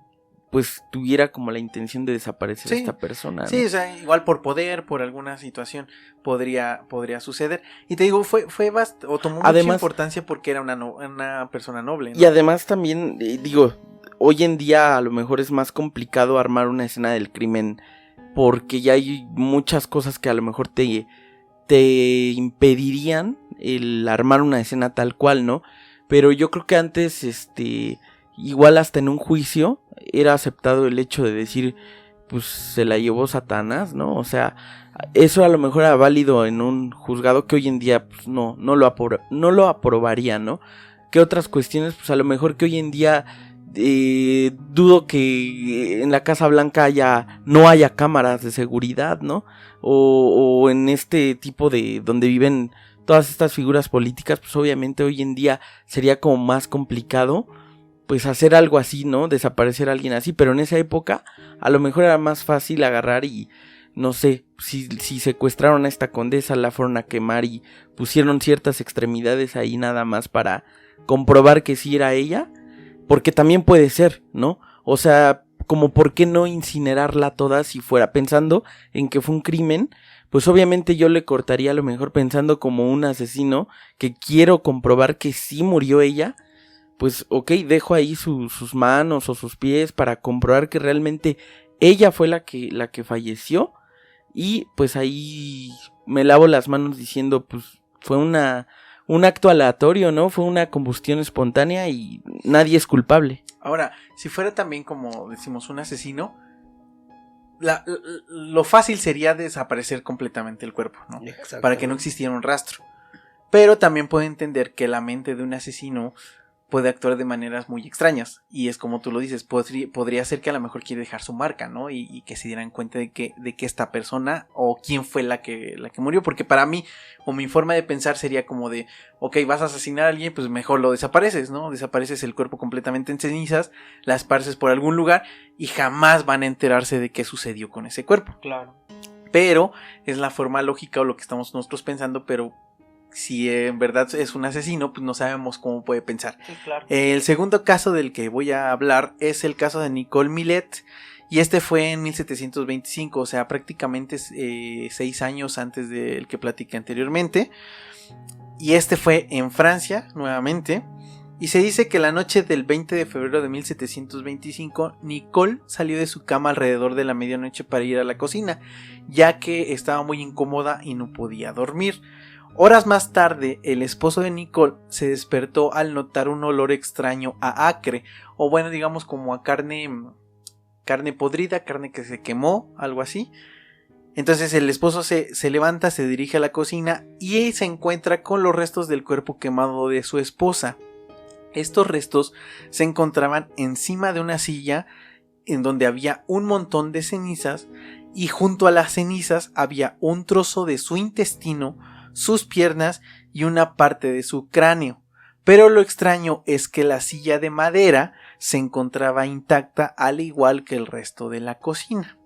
pues tuviera como la intención de desaparecer a esta persona, ¿no?
Sí, o sea, igual por poder, por alguna situación podría suceder. Y te digo, o tomó mucha importancia porque era una persona noble, ¿no?
Y además también, digo, hoy en día a lo mejor es más complicado armar una escena del crimen porque ya hay muchas cosas que a lo mejor te impedirían el armar una escena tal cual, ¿no? Pero yo creo que antes, igual hasta en un juicio era aceptado el hecho de decir, pues se la llevó Satanás, ¿no? O sea, eso a lo mejor era válido en un juzgado que hoy en día pues no lo aprobaría, ¿no? ¿Qué otras cuestiones? Pues a lo mejor que hoy en día dudo que en la Casa Blanca no haya cámaras de seguridad, ¿no? O en este tipo de donde viven todas estas figuras políticas, pues obviamente hoy en día sería como más complicado pues hacer algo así, ¿no? Desaparecer a alguien así, pero en esa época a lo mejor era más fácil agarrar y no sé, si secuestraron a esta condesa, la fueron a quemar y pusieron ciertas extremidades ahí nada más para comprobar que sí era ella, porque también puede ser, ¿no? O sea, como por qué no incinerarla toda si fuera pensando en que fue un crimen, pues obviamente yo le cortaría a lo mejor pensando como un asesino que quiero comprobar que sí murió ella. Pues ok, dejo ahí sus manos o sus pies para comprobar que realmente ella fue la que falleció. Y pues ahí me lavo las manos diciendo pues fue un acto aleatorio, ¿no? Fue una combustión espontánea y nadie es culpable.
Ahora, si fuera también como decimos un asesino, lo fácil sería desaparecer completamente el cuerpo, ¿no? Para que no existiera un rastro. Pero también puedo entender que la mente de un asesino puede actuar de maneras muy extrañas. Y es como tú lo dices, podría ser que a lo mejor quiere dejar su marca, ¿no? Y que se dieran cuenta de que esta persona o quién fue la que murió. Porque para mí, o mi forma de pensar sería como de, ok, vas a asesinar a alguien, pues mejor lo desapareces, ¿no? Desapareces el cuerpo completamente en cenizas, la esparces por algún lugar y jamás van a enterarse de qué sucedió con ese cuerpo.
Claro.
Pero es la forma lógica o lo que estamos nosotros pensando, pero si en verdad es un asesino, pues no sabemos cómo puede pensar.
Sí, claro.
El segundo caso del que voy a hablar es el caso de Nicole Millet. Y este fue en 1725, o sea, prácticamente 6 años antes del que platiqué anteriormente. Y este fue en Francia, nuevamente. Y se dice que la noche del 20 de febrero de 1725, Nicole salió de su cama alrededor de la medianoche para ir a la cocina, ya que estaba muy incómoda y no podía dormir. Horas más tarde, el esposo de Nicole se despertó al notar un olor extraño a acre, o bueno, digamos como a carne podrida, carne que se quemó, algo así. Entonces el esposo se levanta, se dirige a la cocina y se encuentra con los restos del cuerpo quemado de su esposa. Estos restos se encontraban encima de una silla en donde había un montón de cenizas y junto a las cenizas había un trozo de su intestino, sus piernas y una parte de su cráneo. Pero lo extraño es que la silla de madera se encontraba intacta al igual que el resto de la cocina.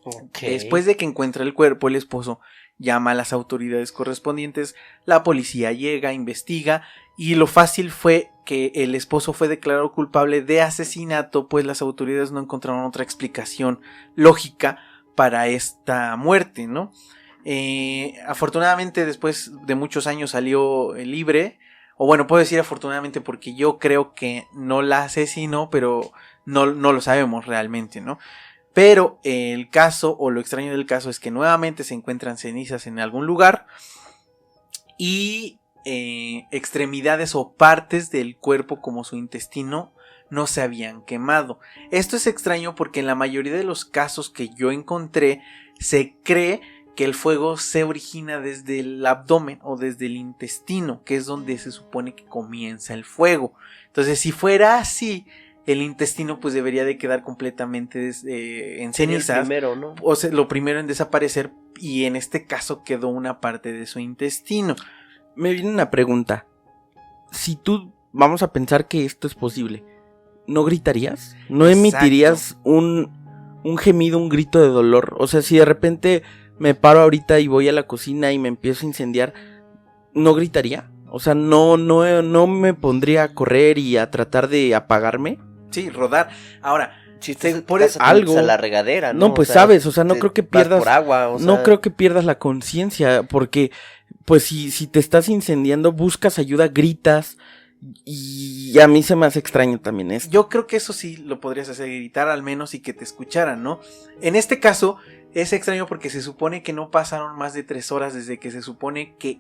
Okay.
Después de que encuentra el cuerpo, el esposo llama a las autoridades correspondientes, la policía llega, investiga y lo fácil fue que el esposo fue declarado culpable de asesinato, pues las autoridades no encontraron otra explicación lógica para esta muerte, ¿no? Afortunadamente después de muchos años salió libre, o bueno, puedo decir afortunadamente porque yo creo que no la asesinó, pero no lo sabemos realmente, ¿no? Pero el caso o lo extraño del caso es que nuevamente se encuentran cenizas en algún lugar y extremidades o partes del cuerpo como su intestino no se habían quemado. Esto es extraño porque en la mayoría de los casos que yo encontré se cree que el fuego se origina desde el abdomen o desde el intestino, que es donde se supone que comienza el fuego. Entonces, si fuera así, el intestino pues debería de quedar completamente en cenizas.
El primero, ¿no?
O sea, lo primero en desaparecer, y en este caso quedó una parte de su intestino.
Me viene una pregunta. Si tú vamos a pensar que esto es posible. ¿No gritarías? ¿No emitirías un gemido, un grito de dolor? O sea, si de repente me paro ahorita y voy a la cocina y me empiezo a incendiar, ¿no gritaría? O sea, no me pondría a correr y a tratar de apagarme.
Sí, rodar. Ahora,
Si
por
algo
a la regadera, ¿no?
No, pues sabes, o sea, no creo que
vas
pierdas
por agua,
no creo que pierdas la conciencia, porque pues si te estás incendiando, buscas ayuda, gritas, y a mí se me hace extraño también esto.
yo creo que eso sí lo podrías hacer, gritar al menos y que te escucharan, ¿no? En este caso es extraño porque se supone que no pasaron más de 3 horas desde que se supone que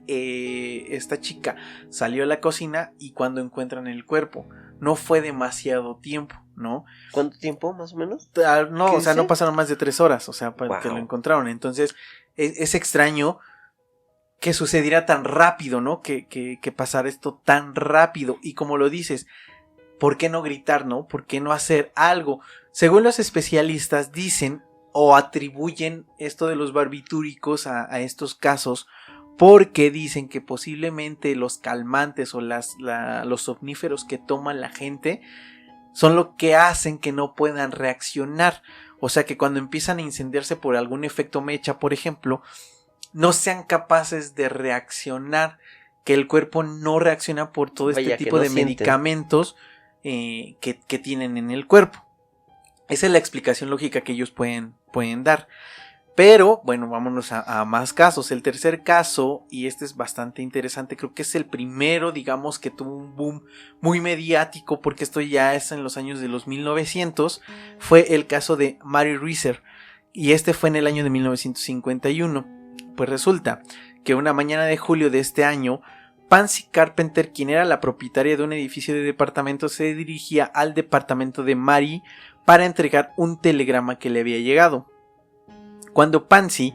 esta chica salió a la cocina y cuando encuentran el cuerpo. No fue demasiado tiempo, ¿no?
¿Cuánto tiempo, más o menos?
No, o sea, no pasaron más de 3 horas, o sea, para que lo encontraron. Entonces, es extraño que sucediera tan rápido, ¿no? Que pasara esto tan rápido. Y como lo dices, ¿por qué no gritar, no? ¿Por qué no hacer algo? Según los especialistas dicen o atribuyen esto de los barbitúricos a estos casos porque dicen que posiblemente los calmantes o los somníferos que toman la gente son lo que hacen que no puedan reaccionar. O sea que cuando empiezan a incendiarse por algún efecto mecha, por ejemplo, no sean capaces de reaccionar, que el cuerpo no reacciona por todo este tipo de medicamentos que tienen en el cuerpo. Esa es la explicación lógica que ellos pueden dar. Pero, bueno, vámonos a más casos. El tercer caso, y este es bastante interesante, creo que es el primero, digamos, que tuvo un boom muy mediático, porque esto ya es en los años de los 1900, fue el caso de Mary Reeser, y este fue en el año de 1951. Pues resulta que una mañana de julio de este año, Pansy Carpenter, quien era la propietaria de un edificio de departamentos, se dirigía al departamento de Mary para entregar un telegrama que le había llegado. Cuando Pansy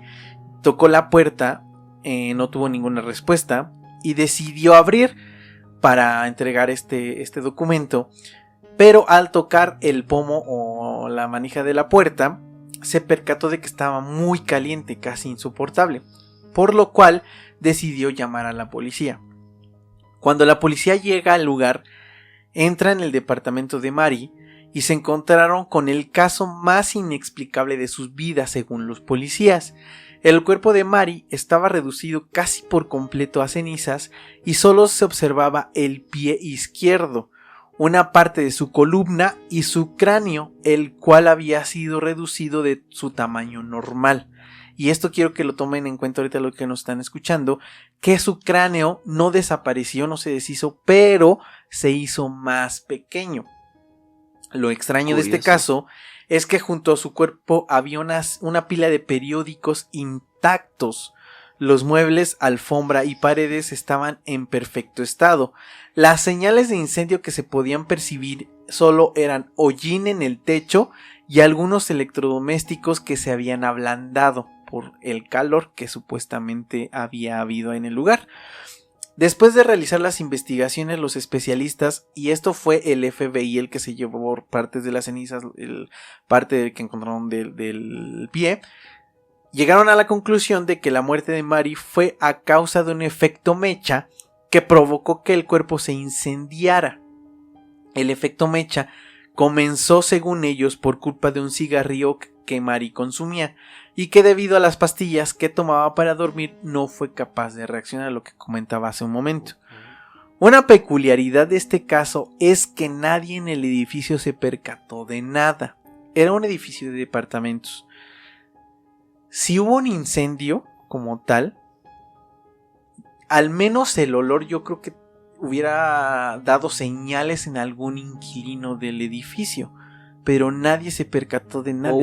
tocó la puerta, no tuvo ninguna respuesta y decidió abrir para entregar este documento, pero al tocar el pomo o la manija de la puerta, se percató de que estaba muy caliente, casi insoportable, por lo cual decidió llamar a la policía. Cuando la policía llega al lugar, entra en el departamento de Mary y se encontraron con el caso más inexplicable de sus vidas según los policías. El cuerpo de Mary estaba reducido casi por completo a cenizas y solo se observaba el pie izquierdo, una parte de su columna y su cráneo, el cual había sido reducido de su tamaño normal. Y esto quiero que lo tomen en cuenta ahorita lo que nos están escuchando, que su cráneo no desapareció, no se deshizo, pero se hizo más pequeño. Lo extraño de este caso es que junto a su cuerpo había una pila de periódicos intactos. Los muebles, alfombra y paredes estaban en perfecto estado. Las señales de incendio que se podían percibir solo eran hollín en el techo y algunos electrodomésticos que se habían ablandado por el calor que supuestamente había habido en el lugar. Después de realizar las investigaciones, los especialistas, y esto fue el FBI el que se llevó partes de las cenizas, parte que encontraron del pie, llegaron a la conclusión de que la muerte de Mary fue a causa de un efecto mecha que provocó que el cuerpo se incendiara. El efecto mecha comenzó, según ellos, por culpa de un cigarrillo que Mary consumía y que debido a las pastillas que tomaba para dormir no fue capaz de reaccionar, a lo que comentaba hace un momento. Una peculiaridad de este caso es que nadie en el edificio se percató de nada. Era un edificio de departamentos. Si hubo un incendio como tal, al menos el olor yo creo que hubiera dado señales en algún inquilino del edificio, pero nadie se percató de nada.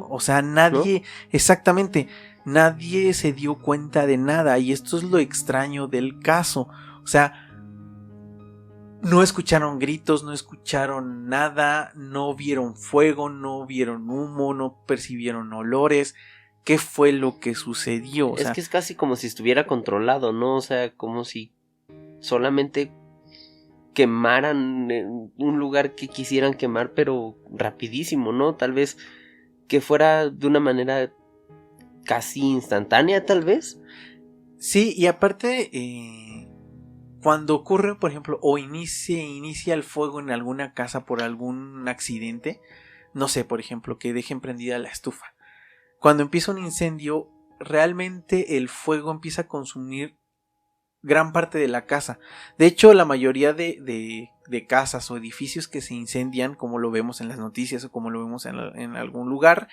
O sea, nadie, ¿no? Exactamente, nadie se dio cuenta de nada, y esto es lo extraño del caso. O sea, no escucharon gritos, no escucharon nada, no vieron fuego, no vieron humo, no percibieron olores. ¿Qué fue lo que sucedió?
Es que es casi como si estuviera controlado, ¿no? O sea, como si solamente quemaran un lugar que quisieran quemar, pero rapidísimo, ¿no? Tal vez que fuera de una manera casi instantánea, tal vez.
Sí, y aparte, cuando ocurre, por ejemplo, o inicia el fuego en alguna casa por algún accidente, no sé, por ejemplo, que dejen prendida la estufa. Cuando empieza un incendio, realmente el fuego empieza a consumir gran parte de la casa. De hecho, la mayoría de casas o edificios que se incendian, como lo vemos en las noticias o como lo vemos en algún lugar,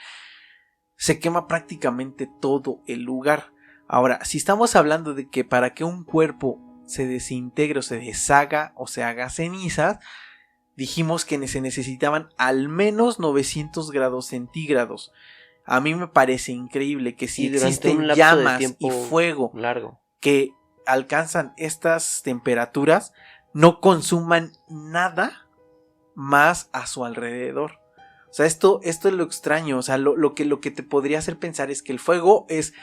se quema prácticamente todo el lugar. Ahora, si estamos hablando de que para que un cuerpo se desintegre o se deshaga o se haga cenizas, dijimos que se necesitaban al menos 900 grados centígrados. A mí me parece increíble que si existen llamas y fuego
largo
que alcanzan estas temperaturas, no consuman nada más a su alrededor. O sea, esto es lo extraño. O sea, lo que te podría hacer pensar es que el fuego es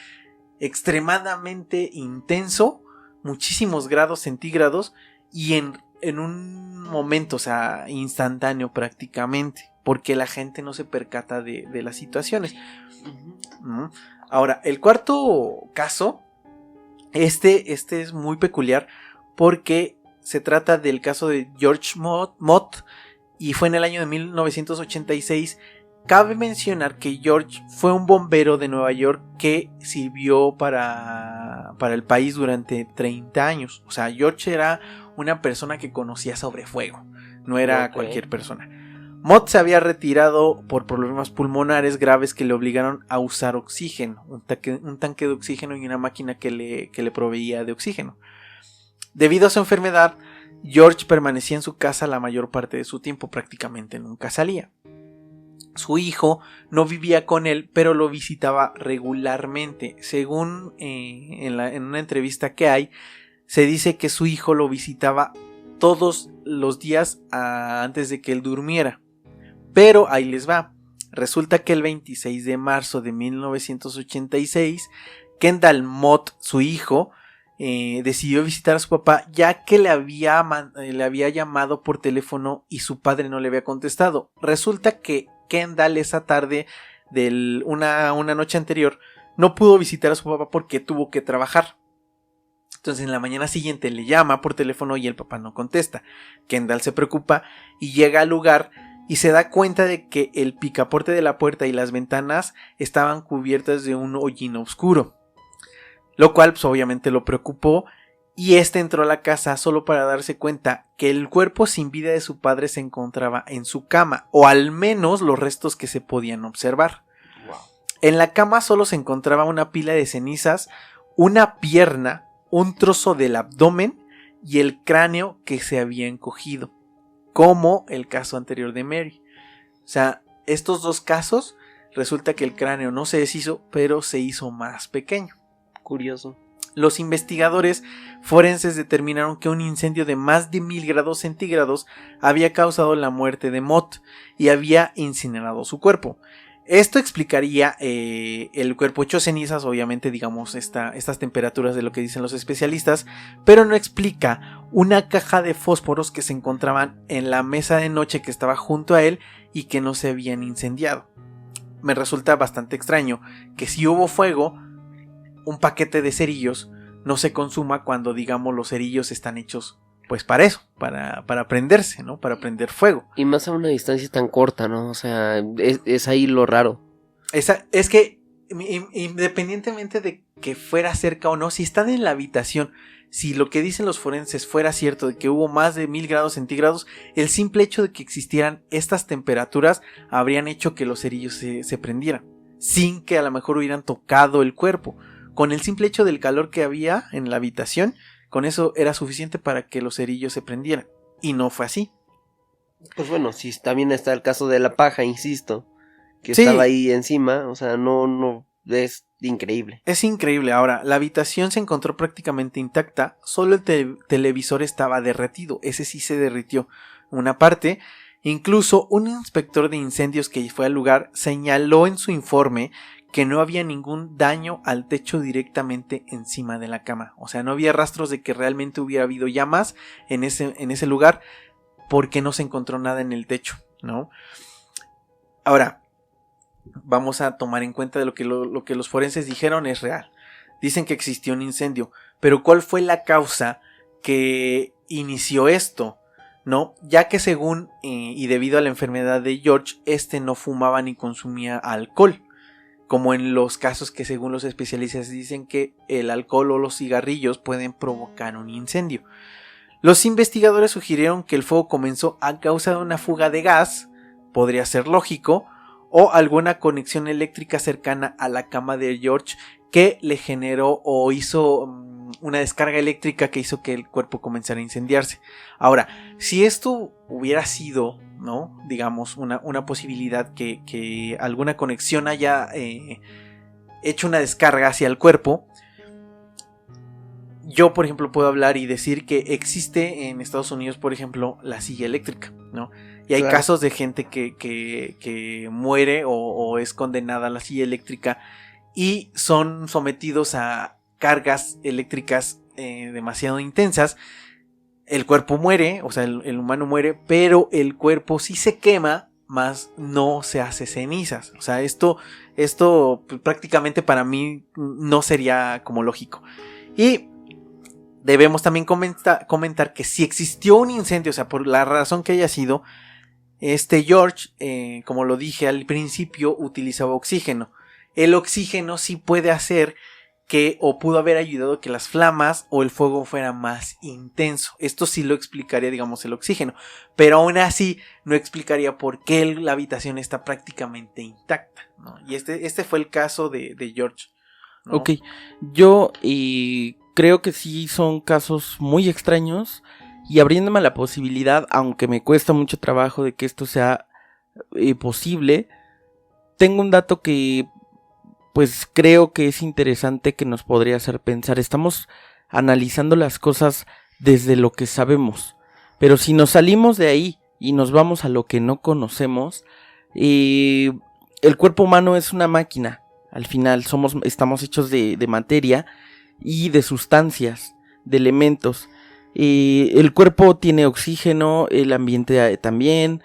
extremadamente intenso, muchísimos grados centígrados, y en un momento, o sea, instantáneo prácticamente, porque la gente no se percata de las situaciones. Ahora, el cuarto caso, este es muy peculiar porque se trata del caso de George Mott y fue en el año de 1986. Cabe mencionar que George fue un bombero de Nueva York que sirvió para el país durante 30 años. O sea, George era una persona que conocía sobre fuego, no era cualquier persona. Mott se había retirado por problemas pulmonares graves que le obligaron a usar oxígeno, un tanque de oxígeno y una máquina que le proveía de oxígeno. Debido a su enfermedad, George permanecía en su casa la mayor parte de su tiempo, prácticamente nunca salía. Su hijo no vivía con él, pero lo visitaba regularmente. Según en una entrevista que hay, se dice que su hijo lo visitaba todos los días antes de que él durmiera. Pero ahí les va. Resulta que el 26 de marzo de 1986, Kendall Mott, su hijo, decidió visitar a su papá, ya que le había llamado por teléfono y su padre no le había contestado. Resulta que Kendall esa tarde una noche anterior no pudo visitar a su papá porque tuvo que trabajar. Entonces en la mañana siguiente le llama por teléfono y el papá no contesta. Kendall se preocupa y llega al lugar y se da cuenta de que el picaporte de la puerta y las ventanas estaban cubiertas de un hollín oscuro, lo cual pues obviamente lo preocupó, y entró a la casa solo para darse cuenta que el cuerpo sin vida de su padre se encontraba en su cama, o al menos los restos que se podían observar. Wow. En la cama solo se encontraba una pila de cenizas, una pierna, un trozo del abdomen y el cráneo que se había encogido, como el caso anterior de Mary. O sea, estos dos casos, resulta que el cráneo no se deshizo, pero se hizo más pequeño.
Curioso.
Los investigadores forenses determinaron que un incendio de más de 1000 grados centígrados había causado la muerte de Mott y había incinerado su cuerpo. Esto explicaría el cuerpo hecho cenizas, obviamente, digamos, estas temperaturas de lo que dicen los especialistas, pero no explica una caja de fósforos que se encontraban en la mesa de noche que estaba junto a él y que no se habían incendiado. Me resulta bastante extraño que si hubo fuego, un paquete de cerillos no se consuma cuando, digamos, los cerillos están hechos pues para eso, para prenderse, ¿no? Para prender fuego.
Y más a una distancia tan corta, ¿no? O sea, es ahí lo raro.
Es que independientemente de que fuera cerca o no, si están en la habitación, si lo que dicen los forenses fuera cierto de que hubo más de 1000 grados centígrados, el simple hecho de que existieran estas temperaturas habrían hecho que los cerillos se prendieran, sin que a lo mejor hubieran tocado el cuerpo. Con el simple hecho del calor que había en la habitación, con eso era suficiente para que los cerillos se prendieran. Y no fue así.
Pues bueno, si también está el caso de la paja, insisto, que
sí,
estaba ahí encima, o sea, no, es increíble.
Es increíble. Ahora, la habitación se encontró prácticamente intacta, solo el televisor estaba derretido, ese sí se derritió una parte. Incluso un inspector de incendios que fue al lugar señaló en su informe que no había ningún daño al techo directamente encima de la cama. O sea, no había rastros de que realmente hubiera habido llamas en ese lugar, porque no se encontró nada en el techo, ¿no? Ahora, vamos a tomar en cuenta de lo que los forenses dijeron es real. Dicen que existió un incendio, pero ¿cuál fue la causa que inició esto, ¿no? Ya que según y debido a la enfermedad de George, no fumaba ni consumía alcohol, como en los casos que según los especialistas dicen que el alcohol o los cigarrillos pueden provocar un incendio. Los investigadores sugirieron que el fuego comenzó a causa de una fuga de gas, podría ser lógico, o alguna conexión eléctrica cercana a la cama de George que le generó o hizo una descarga eléctrica que hizo que el cuerpo comenzara a incendiarse. Ahora, si esto hubiera sido, ¿no? Digamos, una posibilidad que alguna conexión haya hecho una descarga hacia el cuerpo, yo, por ejemplo, puedo hablar y decir que existe en Estados Unidos, por ejemplo, la silla eléctrica, ¿no? Y hay
Claro.
casos de gente que muere o es condenada a la silla eléctrica y son sometidos a cargas eléctricas demasiado intensas. El cuerpo muere, o sea, el humano muere, pero el cuerpo sí se quema, más no se hace cenizas. O sea, esto pues, prácticamente para mí no sería como lógico. Y debemos también comentar que si existió un incendio, o sea, por la razón que haya sido, George, como lo dije al principio, utilizaba oxígeno. El oxígeno sí puede hacer que, o pudo haber ayudado que las flamas o el fuego fuera más intenso. Esto sí lo explicaría, digamos, el oxígeno. Pero aún así no explicaría por qué la habitación está prácticamente intacta, ¿no? Y este fue el caso de George, ¿no?
Ok, yo creo que sí son casos muy extraños y abriéndome a la posibilidad, aunque me cuesta mucho trabajo de que esto sea posible, tengo un dato que pues creo que es interesante, que nos podría hacer pensar. Estamos analizando las cosas desde lo que sabemos, pero si nos salimos de ahí y nos vamos a lo que no conocemos, el cuerpo humano es una máquina. Al final estamos hechos de materia y de sustancias, de elementos. El cuerpo tiene oxígeno, el ambiente también.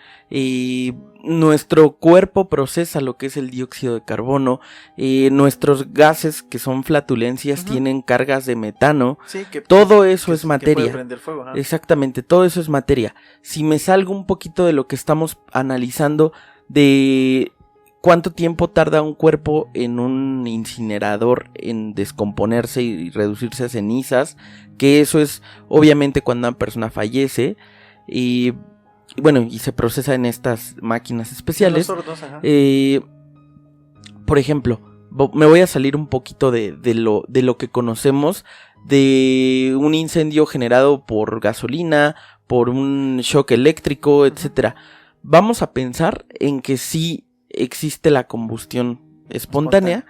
Nuestro cuerpo procesa lo que es el dióxido de carbono. Nuestros gases, que son flatulencias, tienen cargas de metano.
Sí,
todo eso es
que
materia.
puede prender fuego, ajá.
Exactamente, todo eso es materia. Si me salgo un poquito de lo que estamos analizando, de cuánto tiempo tarda un cuerpo en un incinerador en descomponerse y reducirse a cenizas, que eso es obviamente cuando una persona fallece y bueno, y se procesa en estas máquinas especiales.
Los sordos, ajá.
Por ejemplo, me voy a salir un poquito de lo que conocemos de un incendio generado por gasolina, por un shock eléctrico, etcétera. Vamos a pensar en que sí existe la combustión espontánea.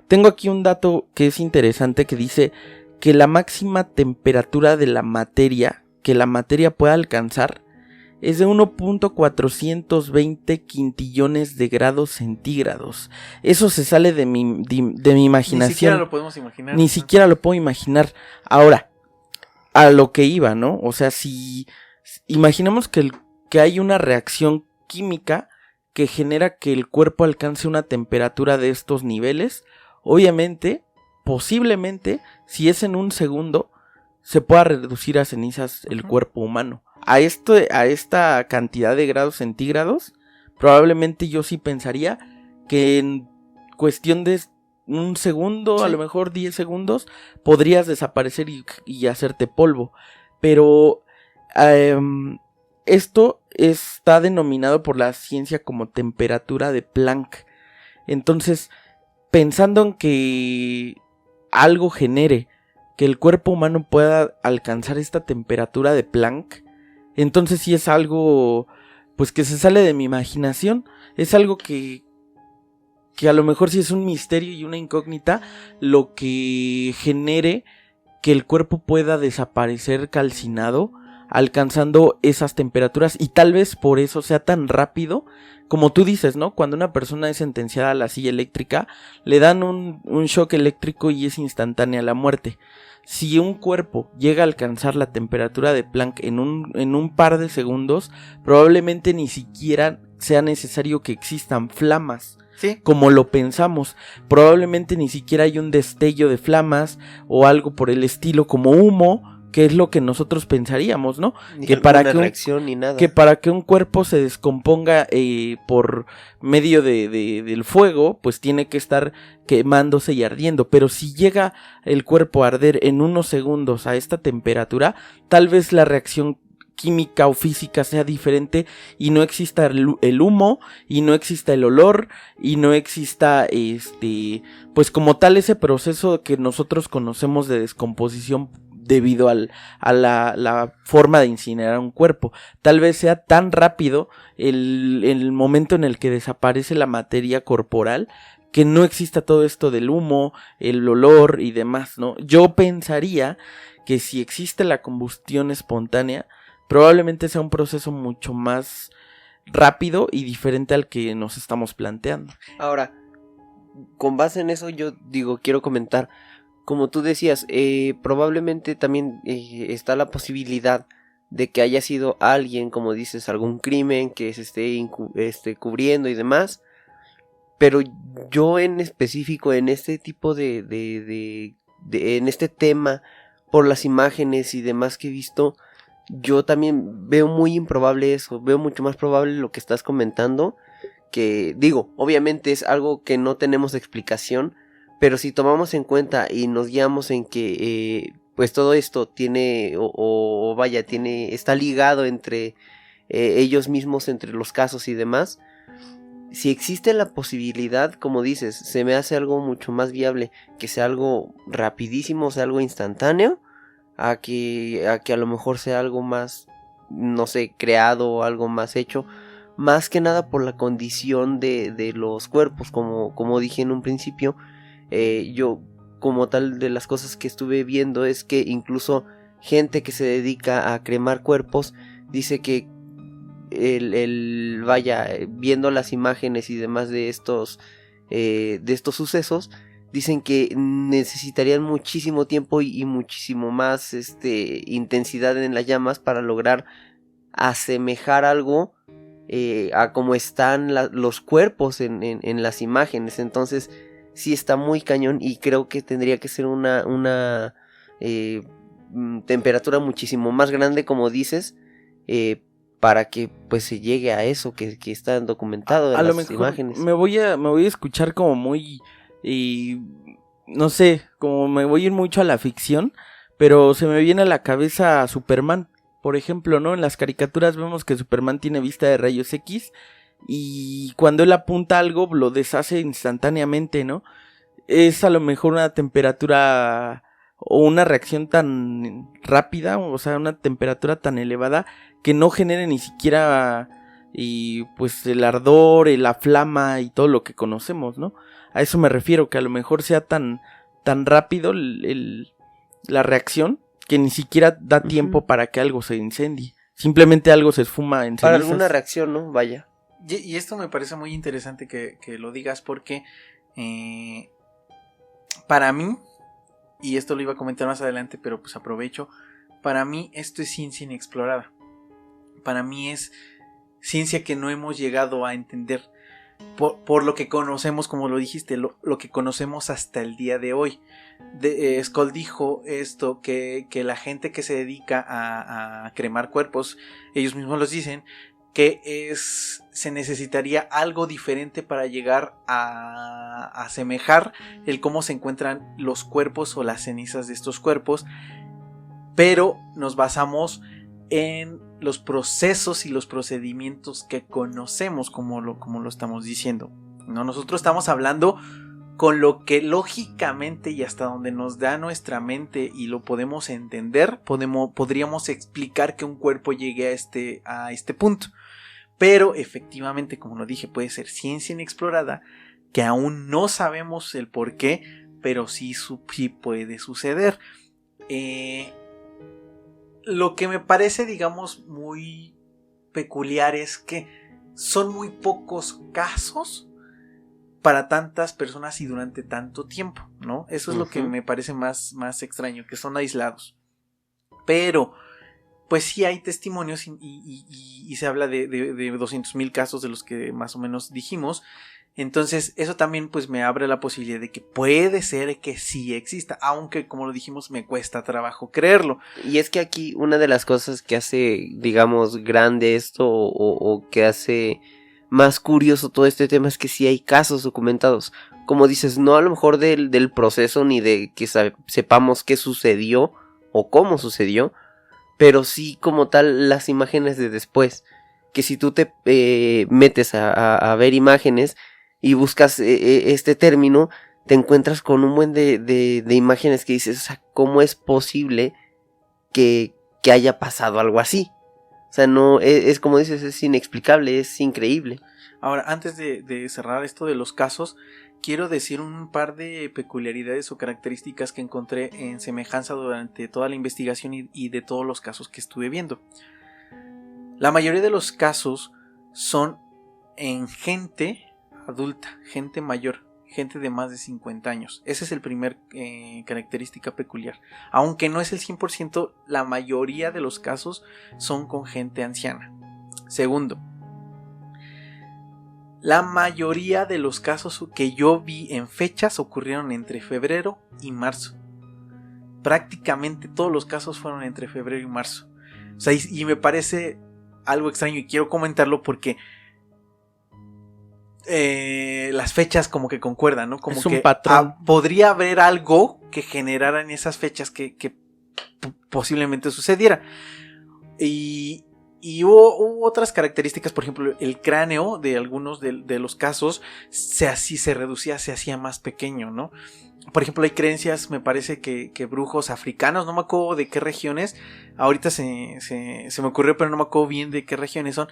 Tengo aquí un dato que es interesante, que dice que la máxima temperatura de la materia que la materia puede alcanzar es de 1.420 quintillones de grados centígrados. Eso se sale de mi imaginación.
Ni siquiera lo podemos imaginar.
Ni siquiera lo puedo imaginar. Ahora, a lo que iba, ¿no? O sea, si imaginemos que hay una reacción química que genera que el cuerpo alcance una temperatura de estos niveles, obviamente, posiblemente, si es en un segundo, se pueda reducir a cenizas el cuerpo humano. A esta cantidad de grados centígrados, probablemente yo sí pensaría que en cuestión de un segundo,
sí,
a lo mejor 10 segundos, podrías desaparecer y hacerte polvo. Pero esto está denominado por la ciencia como temperatura de Planck. Entonces, pensando en que algo genere que el cuerpo humano pueda alcanzar esta temperatura de Planck, entonces sí es algo pues que se sale de mi imaginación. Es algo que a lo mejor sí es un misterio y una incógnita lo que genere que el cuerpo pueda desaparecer calcinado alcanzando esas temperaturas, y tal vez por eso sea tan rápido, como tú dices, ¿no? Cuando una persona es sentenciada a la silla eléctrica, le dan un shock eléctrico y es instantánea la muerte. Si un cuerpo llega a alcanzar la temperatura de Planck en un par de segundos, probablemente ni siquiera sea necesario que existan flamas.
¿Sí?
Como lo pensamos, probablemente ni siquiera hay un destello de flamas o algo por el estilo como humo, que es lo que nosotros pensaríamos, ¿no?
Ni
Que
alguna
para que
reacción ni nada.
que para que un cuerpo se descomponga por medio del fuego, pues tiene que estar quemándose y ardiendo. Pero si llega el cuerpo a arder en unos segundos a esta temperatura, tal vez la reacción química o física sea diferente y no exista el humo y no exista el olor y no exista pues como tal ese proceso que nosotros conocemos de descomposición debido a la forma de incinerar un cuerpo. Tal vez sea tan rápido el momento en el que desaparece la materia corporal que no exista todo esto del humo, el olor y demás, ¿no? Yo pensaría que si existe la combustión espontánea, probablemente sea un proceso mucho más rápido y diferente al que nos estamos planteando.
Ahora, con base en eso yo quiero comentar, como tú decías, probablemente también está la posibilidad de que haya sido alguien, como dices, algún crimen que se esté cubriendo y demás, pero yo en específico en este tipo en este tema, por las imágenes y demás que he visto, yo también veo muy improbable eso, veo mucho más probable lo que estás comentando, que obviamente es algo que no tenemos explicación, pero si tomamos en cuenta y nos guiamos en que pues todo esto tiene, está ligado entre ellos mismos, entre los casos y demás, si existe la posibilidad, como dices, se me hace algo mucho más viable, que sea algo rapidísimo, sea algo instantáneo, a que a lo mejor sea algo más, no sé, creado o algo más hecho, más que nada por la condición de los cuerpos, como dije en un principio. Yo, como tal, de las cosas que estuve viendo es que incluso gente que se dedica a cremar cuerpos dice que viendo las imágenes y demás de estos sucesos, dicen que necesitarían muchísimo tiempo y muchísimo más intensidad en las llamas para lograr asemejar algo a cómo están los cuerpos en las imágenes. Entonces sí está muy cañón y creo que tendría que ser una temperatura muchísimo más grande, como dices, para que pues se llegue a eso que está documentado en las imágenes.
Me voy a escuchar como muy no sé, como me voy a ir mucho a la ficción, pero se me viene a la cabeza Superman, por ejemplo, ¿no? En las caricaturas vemos que Superman tiene vista de rayos X y cuando él apunta algo lo deshace instantáneamente, ¿no? Es a lo mejor una temperatura o una reacción tan rápida, o sea, una temperatura tan elevada que no genere ni siquiera pues el ardor, la flama y todo lo que conocemos, ¿no? A eso me refiero, que a lo mejor sea tan rápido la reacción que ni siquiera da tiempo para que algo se incendie. Simplemente algo se esfuma en cenizas.
Para alguna reacción, ¿no? Vaya.
Y esto me parece muy interesante que lo digas porque para mí, y esto lo iba a comentar más adelante, pero pues aprovecho, para mí esto es ciencia inexplorada. Para mí es ciencia que no hemos llegado a entender por lo que conocemos, como lo dijiste, lo que conocemos hasta el día de hoy. Skoll dijo esto, que la gente que se dedica a cremar cuerpos, ellos mismos los dicen, que se necesitaría algo diferente para llegar a asemejar el cómo se encuentran los cuerpos o las cenizas de estos cuerpos, pero nos basamos en los procesos y los procedimientos que conocemos, como lo estamos diciendo, ¿no? Nosotros estamos hablando con lo que lógicamente y hasta donde nos da nuestra mente y lo podemos entender, podríamos explicar que un cuerpo llegue a este punto. Pero efectivamente, como lo dije, puede ser ciencia inexplorada, que aún no sabemos el por qué, pero sí puede suceder. Lo que me parece, digamos, muy peculiar es que son muy pocos casos para tantas personas y durante tanto tiempo, ¿no? Eso es lo que me parece más extraño, que son aislados. Pero pues sí hay testimonios y se habla de 200,000 casos de los que más o menos dijimos, Entonces eso también pues me abre la posibilidad de que puede ser que sí exista, aunque como lo dijimos me cuesta trabajo creerlo.
Y es que aquí una de las cosas que hace, digamos, grande esto o que hace más curioso todo este tema es que sí hay casos documentados. Como dices, no a lo mejor del proceso ni de que sepamos qué sucedió o cómo sucedió, pero sí como tal las imágenes de después. Que si tú te metes a ver imágenes y buscas este término, te encuentras con un buen de imágenes que dices, o sea, ¿cómo es posible que haya pasado algo así? O sea, no, es como dices, es inexplicable, es increíble.
Ahora, antes de cerrar esto de los casos, quiero decir un par de peculiaridades o características que encontré en semejanza durante toda la investigación y de todos los casos que estuve viendo. La mayoría de los casos son en gente adulta, gente mayor, gente de más de 50 años. Esa es el primer característica peculiar. Aunque no es el 100%, la mayoría de los casos son con gente anciana. Segundo, la mayoría de los casos que yo vi en fechas ocurrieron entre febrero y marzo. Prácticamente todos los casos fueron entre febrero y marzo. O sea, y me parece algo extraño y quiero comentarlo porque las fechas como que concuerdan, ¿no? Como
es un
que
patrón.
podría haber algo que generara en esas fechas que posiblemente sucediera. Y hubo otras características, por ejemplo, el cráneo de algunos de los casos se reducía, se hacía más pequeño, ¿no? Por ejemplo, hay creencias, me parece que brujos africanos, no me acuerdo de qué regiones, ahorita se me ocurrió, pero no me acuerdo bien de qué regiones son.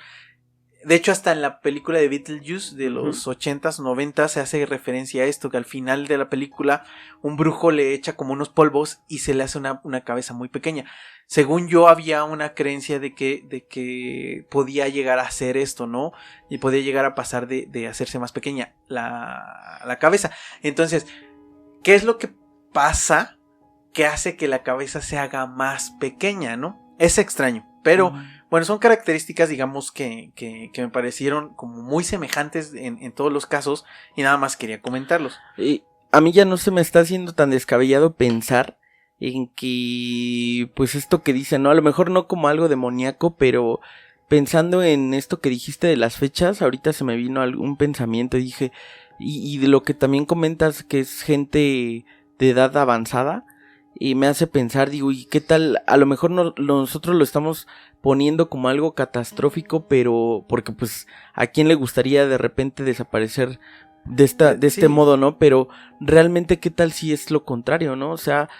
De hecho, hasta en la película de Beetlejuice de los 80s, 90s se hace referencia a esto, que al final de la película un brujo le echa como unos polvos y se le hace una cabeza muy pequeña. Según yo, había una creencia de que podía llegar a hacer esto, ¿no? Y podía llegar a pasar de hacerse más pequeña la cabeza. Entonces, ¿qué es lo que pasa que hace que la cabeza se haga más pequeña, ¿no? Es extraño, pero bueno, son características, digamos, que me parecieron como muy semejantes en todos los casos y nada más quería comentarlos.
A mí ya no se me está haciendo tan descabellado pensar en que, pues esto que dicen, ¿no? A lo mejor no como algo demoníaco, pero pensando en esto que dijiste de las fechas, ahorita se me vino algún pensamiento y dije, y de lo que también comentas que es gente de edad avanzada, y me hace pensar, digo, ¿y qué tal? A lo mejor nosotros lo estamos poniendo como algo catastrófico, pero porque pues a quién le gustaría de repente desaparecer de este modo, ¿no? Pero realmente qué tal si es lo contrario, ¿no? O sea,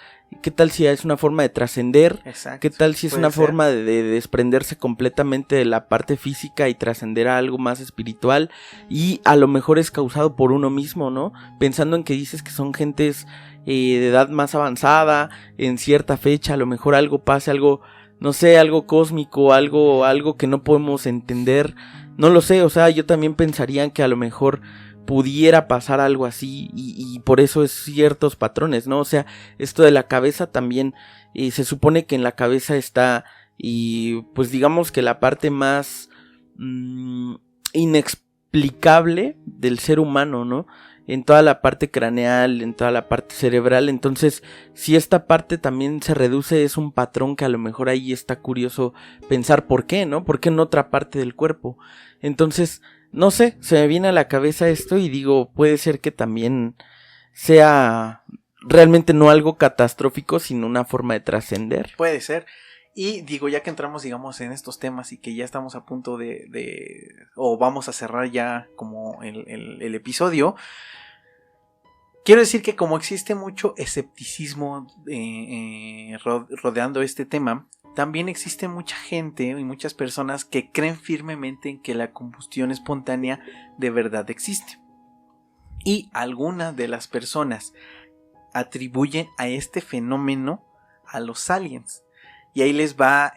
¿qué tal si es una forma de trascender?
Exacto.
¿Qué tal si es una forma de desprenderse completamente de la parte física y trascender a algo más espiritual? Y a lo mejor es causado por uno mismo, ¿no? Pensando en que dices que son gentes de edad más avanzada, en cierta fecha, a lo mejor algo pase, algo, no sé, algo cósmico, algo que no podemos entender, no lo sé, o sea, yo también pensaría que a lo mejor pudiera pasar algo así y por eso es ciertos patrones, ¿no? O sea, esto de la cabeza también, se supone que en la cabeza está, y pues digamos que la parte más inexplicable del ser humano, ¿no? En toda la parte craneal, en toda la parte cerebral. Entonces, si esta parte también se reduce, es un patrón que a lo mejor ahí está curioso pensar por qué, ¿no? ¿Por qué en otra parte del cuerpo? Entonces, no sé, se me viene a la cabeza esto y digo, puede ser que también sea realmente no algo catastrófico, sino una forma de trascender.
Puede ser. Y digo, ya que entramos, digamos, en estos temas y que ya estamos a punto o vamos a cerrar ya como el episodio, quiero decir que como existe mucho escepticismo rodeando este tema, también existe mucha gente y muchas personas que creen firmemente en que la combustión espontánea de verdad existe. Y algunas de las personas atribuyen a este fenómeno a los aliens. Y ahí les va,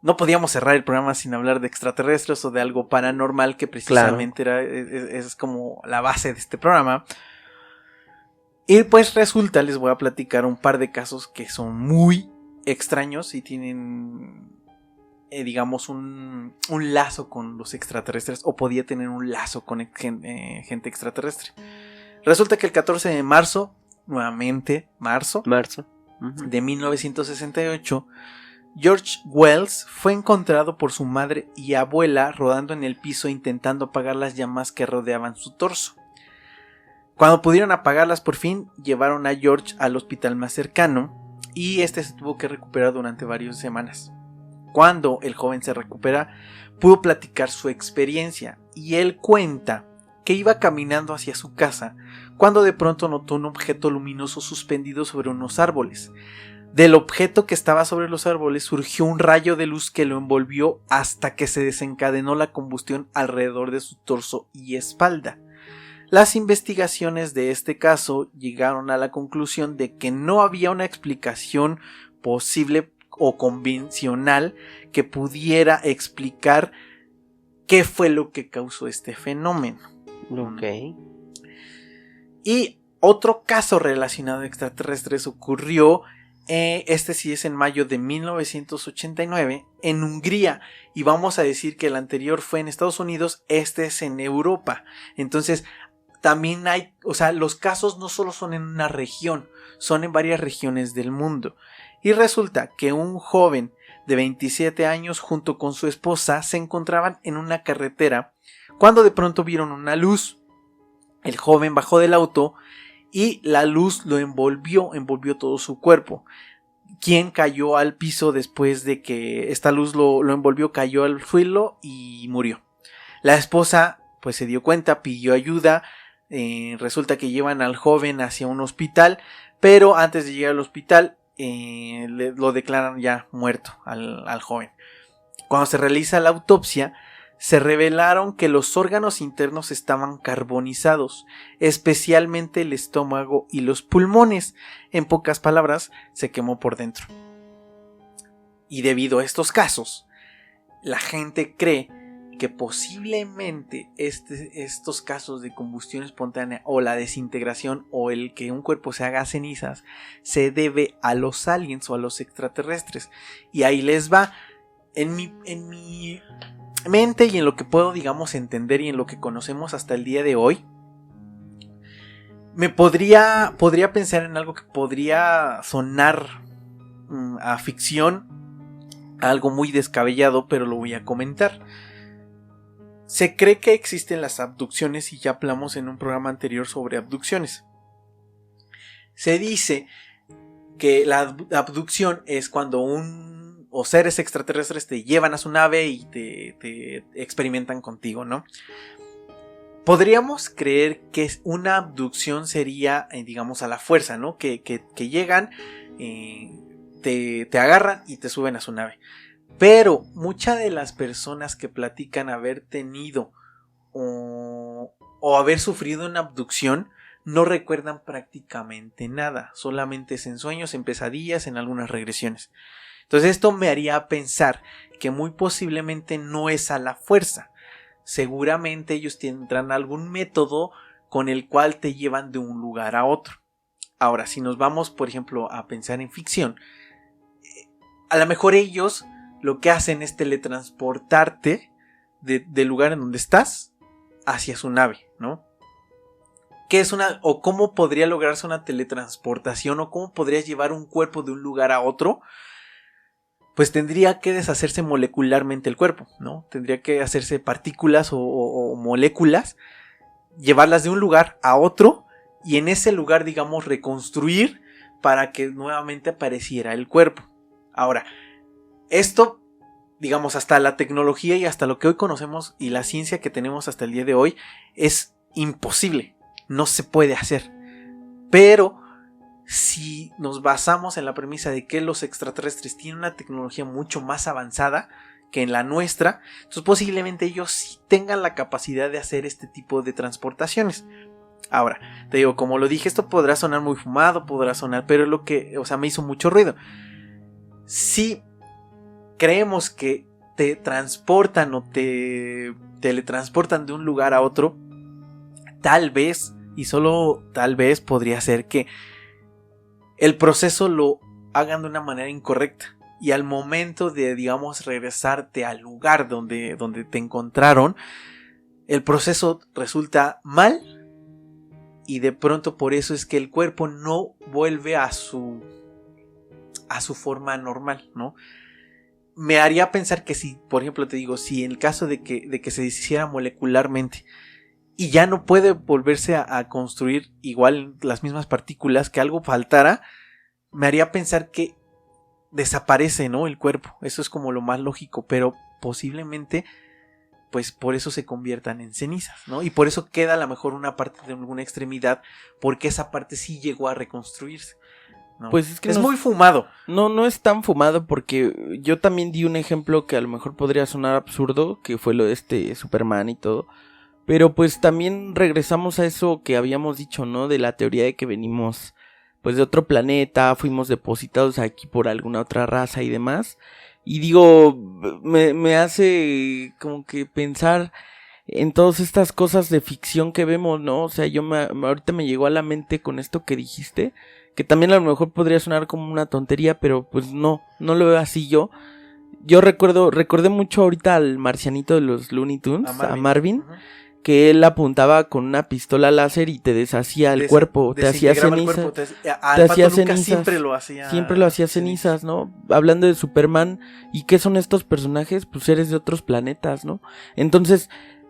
no podíamos cerrar el programa sin hablar de extraterrestres o de algo paranormal que precisamente es como la base de este programa. Y pues resulta, les voy a platicar un par de casos que son muy extraños y tienen digamos, un lazo con los extraterrestres, o podía tener un lazo con gente extraterrestre. Resulta que el 14 de marzo, nuevamente marzo. De 1968, George Wells fue encontrado por su madre y abuela rodando en el piso intentando apagar las llamas que rodeaban su torso. Cuando pudieron apagarlas por fin, llevaron a George al hospital más cercano y este se tuvo que recuperar durante varias semanas. Cuando el joven se recupera, pudo platicar su experiencia y él cuenta que iba caminando hacia su casa cuando de pronto notó un objeto luminoso suspendido sobre unos árboles. Del objeto que estaba sobre los árboles surgió un rayo de luz que lo envolvió hasta que se desencadenó la combustión alrededor de su torso y espalda. Las investigaciones de este caso llegaron a la conclusión de que no había una explicación posible o convencional que pudiera explicar qué fue lo que causó este fenómeno.
Ok.
Y otro caso relacionado a extraterrestres ocurrió, este sí es en mayo de 1989, en Hungría. Y vamos a decir que el anterior fue en Estados Unidos, este es en Europa. Entonces, también hay, o sea, los casos no solo son en una región, son en varias regiones del mundo. Y resulta que un joven de 27 años junto con su esposa se encontraban en una carretera cuando de pronto vieron una luz. El joven bajó del auto y la luz lo envolvió todo su cuerpo. Quien cayó al piso después de que esta luz lo envolvió, cayó al suelo y murió. La esposa pues se dio cuenta, pidió ayuda. Resulta que llevan al joven hacia un hospital, pero antes de llegar al hospital lo declaran ya muerto al joven. Cuando se realiza la autopsia, se revelaron que los órganos internos estaban carbonizados, especialmente el estómago y los pulmones. En pocas palabras, se quemó por dentro. Y debido a estos casos, la gente cree que posiblemente estos casos de combustión espontánea o la desintegración o el que un cuerpo se haga cenizas se debe a los aliens o a los extraterrestres. Y ahí les va. En mi mente y en lo que puedo, digamos, entender y en lo que conocemos hasta el día de hoy, podría pensar en algo que podría sonar a ficción, algo muy descabellado, pero lo voy a comentar. Se cree que existen las abducciones y ya hablamos en un programa anterior sobre abducciones. Se dice que la abducción es cuando seres extraterrestres te llevan a su nave y te experimentan contigo, ¿no? Podríamos creer que una abducción sería, digamos, a la fuerza, ¿no? Que llegan, te agarran y te suben a su nave. Pero muchas de las personas que platican haber tenido o haber sufrido una abducción no recuerdan prácticamente nada. Solamente es en sueños, en pesadillas, en algunas regresiones. Entonces esto me haría pensar que muy posiblemente no es a la fuerza. Seguramente ellos tendrán algún método con el cual te llevan de un lugar a otro. Ahora, si nos vamos, por ejemplo, a pensar en ficción, a lo mejor ellos lo que hacen es teletransportarte del lugar en donde estás hacia su nave, ¿no? ¿Qué es o cómo podría lograrse una teletransportación o cómo podrías llevar un cuerpo de un lugar a otro? Pues tendría que deshacerse molecularmente el cuerpo, ¿no? Tendría que hacerse partículas o moléculas, llevarlas de un lugar a otro y en ese lugar, digamos, reconstruir para que nuevamente apareciera el cuerpo. Ahora, esto, digamos, hasta la tecnología y hasta lo que hoy conocemos y la ciencia que tenemos hasta el día de hoy es imposible, no se puede hacer. Pero si nos basamos en la premisa de que los extraterrestres tienen una tecnología mucho más avanzada que en la nuestra, entonces posiblemente ellos sí tengan la capacidad de hacer este tipo de transportaciones. Ahora, te digo, como lo dije, esto podrá sonar muy fumado, pero lo que, me hizo mucho ruido. Si creemos que te transportan o te teletransportan de un lugar a otro, tal vez, y solo tal vez, podría ser que el proceso lo hagan de una manera incorrecta. y al momento de, digamos, regresarte al lugar donde te encontraron, el proceso resulta mal y de pronto por eso es que el cuerpo no vuelve a su forma normal, ¿no? Me haría pensar que si, por ejemplo, te digo, si en el caso de que se deshiciera molecularmente y ya no puede volverse a construir igual las mismas partículas, que algo faltara, me haría pensar que desaparece, ¿no? El cuerpo. Eso es como lo más lógico, pero posiblemente pues por eso se conviertan en cenizas, ¿no? Y por eso queda a lo mejor una parte de alguna extremidad, porque esa parte sí llegó a reconstruirse, ¿no?
Pues es que
es muy fumado.
No es tan fumado, porque yo también di un ejemplo que a lo mejor podría sonar absurdo, que fue lo de Superman y todo. Pero pues también regresamos a eso que habíamos dicho, ¿no? De la teoría de que venimos pues de otro planeta, fuimos depositados aquí por alguna otra raza y demás. Y digo, me hace como que pensar en todas estas cosas de ficción que vemos, ¿no? O sea, ahorita me llegó a la mente con esto que dijiste, que también a lo mejor podría sonar como una tontería, pero pues no lo veo así yo. Yo recordé mucho ahorita al marcianito de los Looney Tunes, a Marvin.
Uh-huh.
Que él apuntaba con una pistola láser y te deshacía el cuerpo, te hacía cenizas.
Te hacía cenizas. Siempre lo hacía
cenizas, ¿no? Hablando de Superman, ¿y qué son estos personajes? Pues seres de otros planetas, ¿no? Entonces,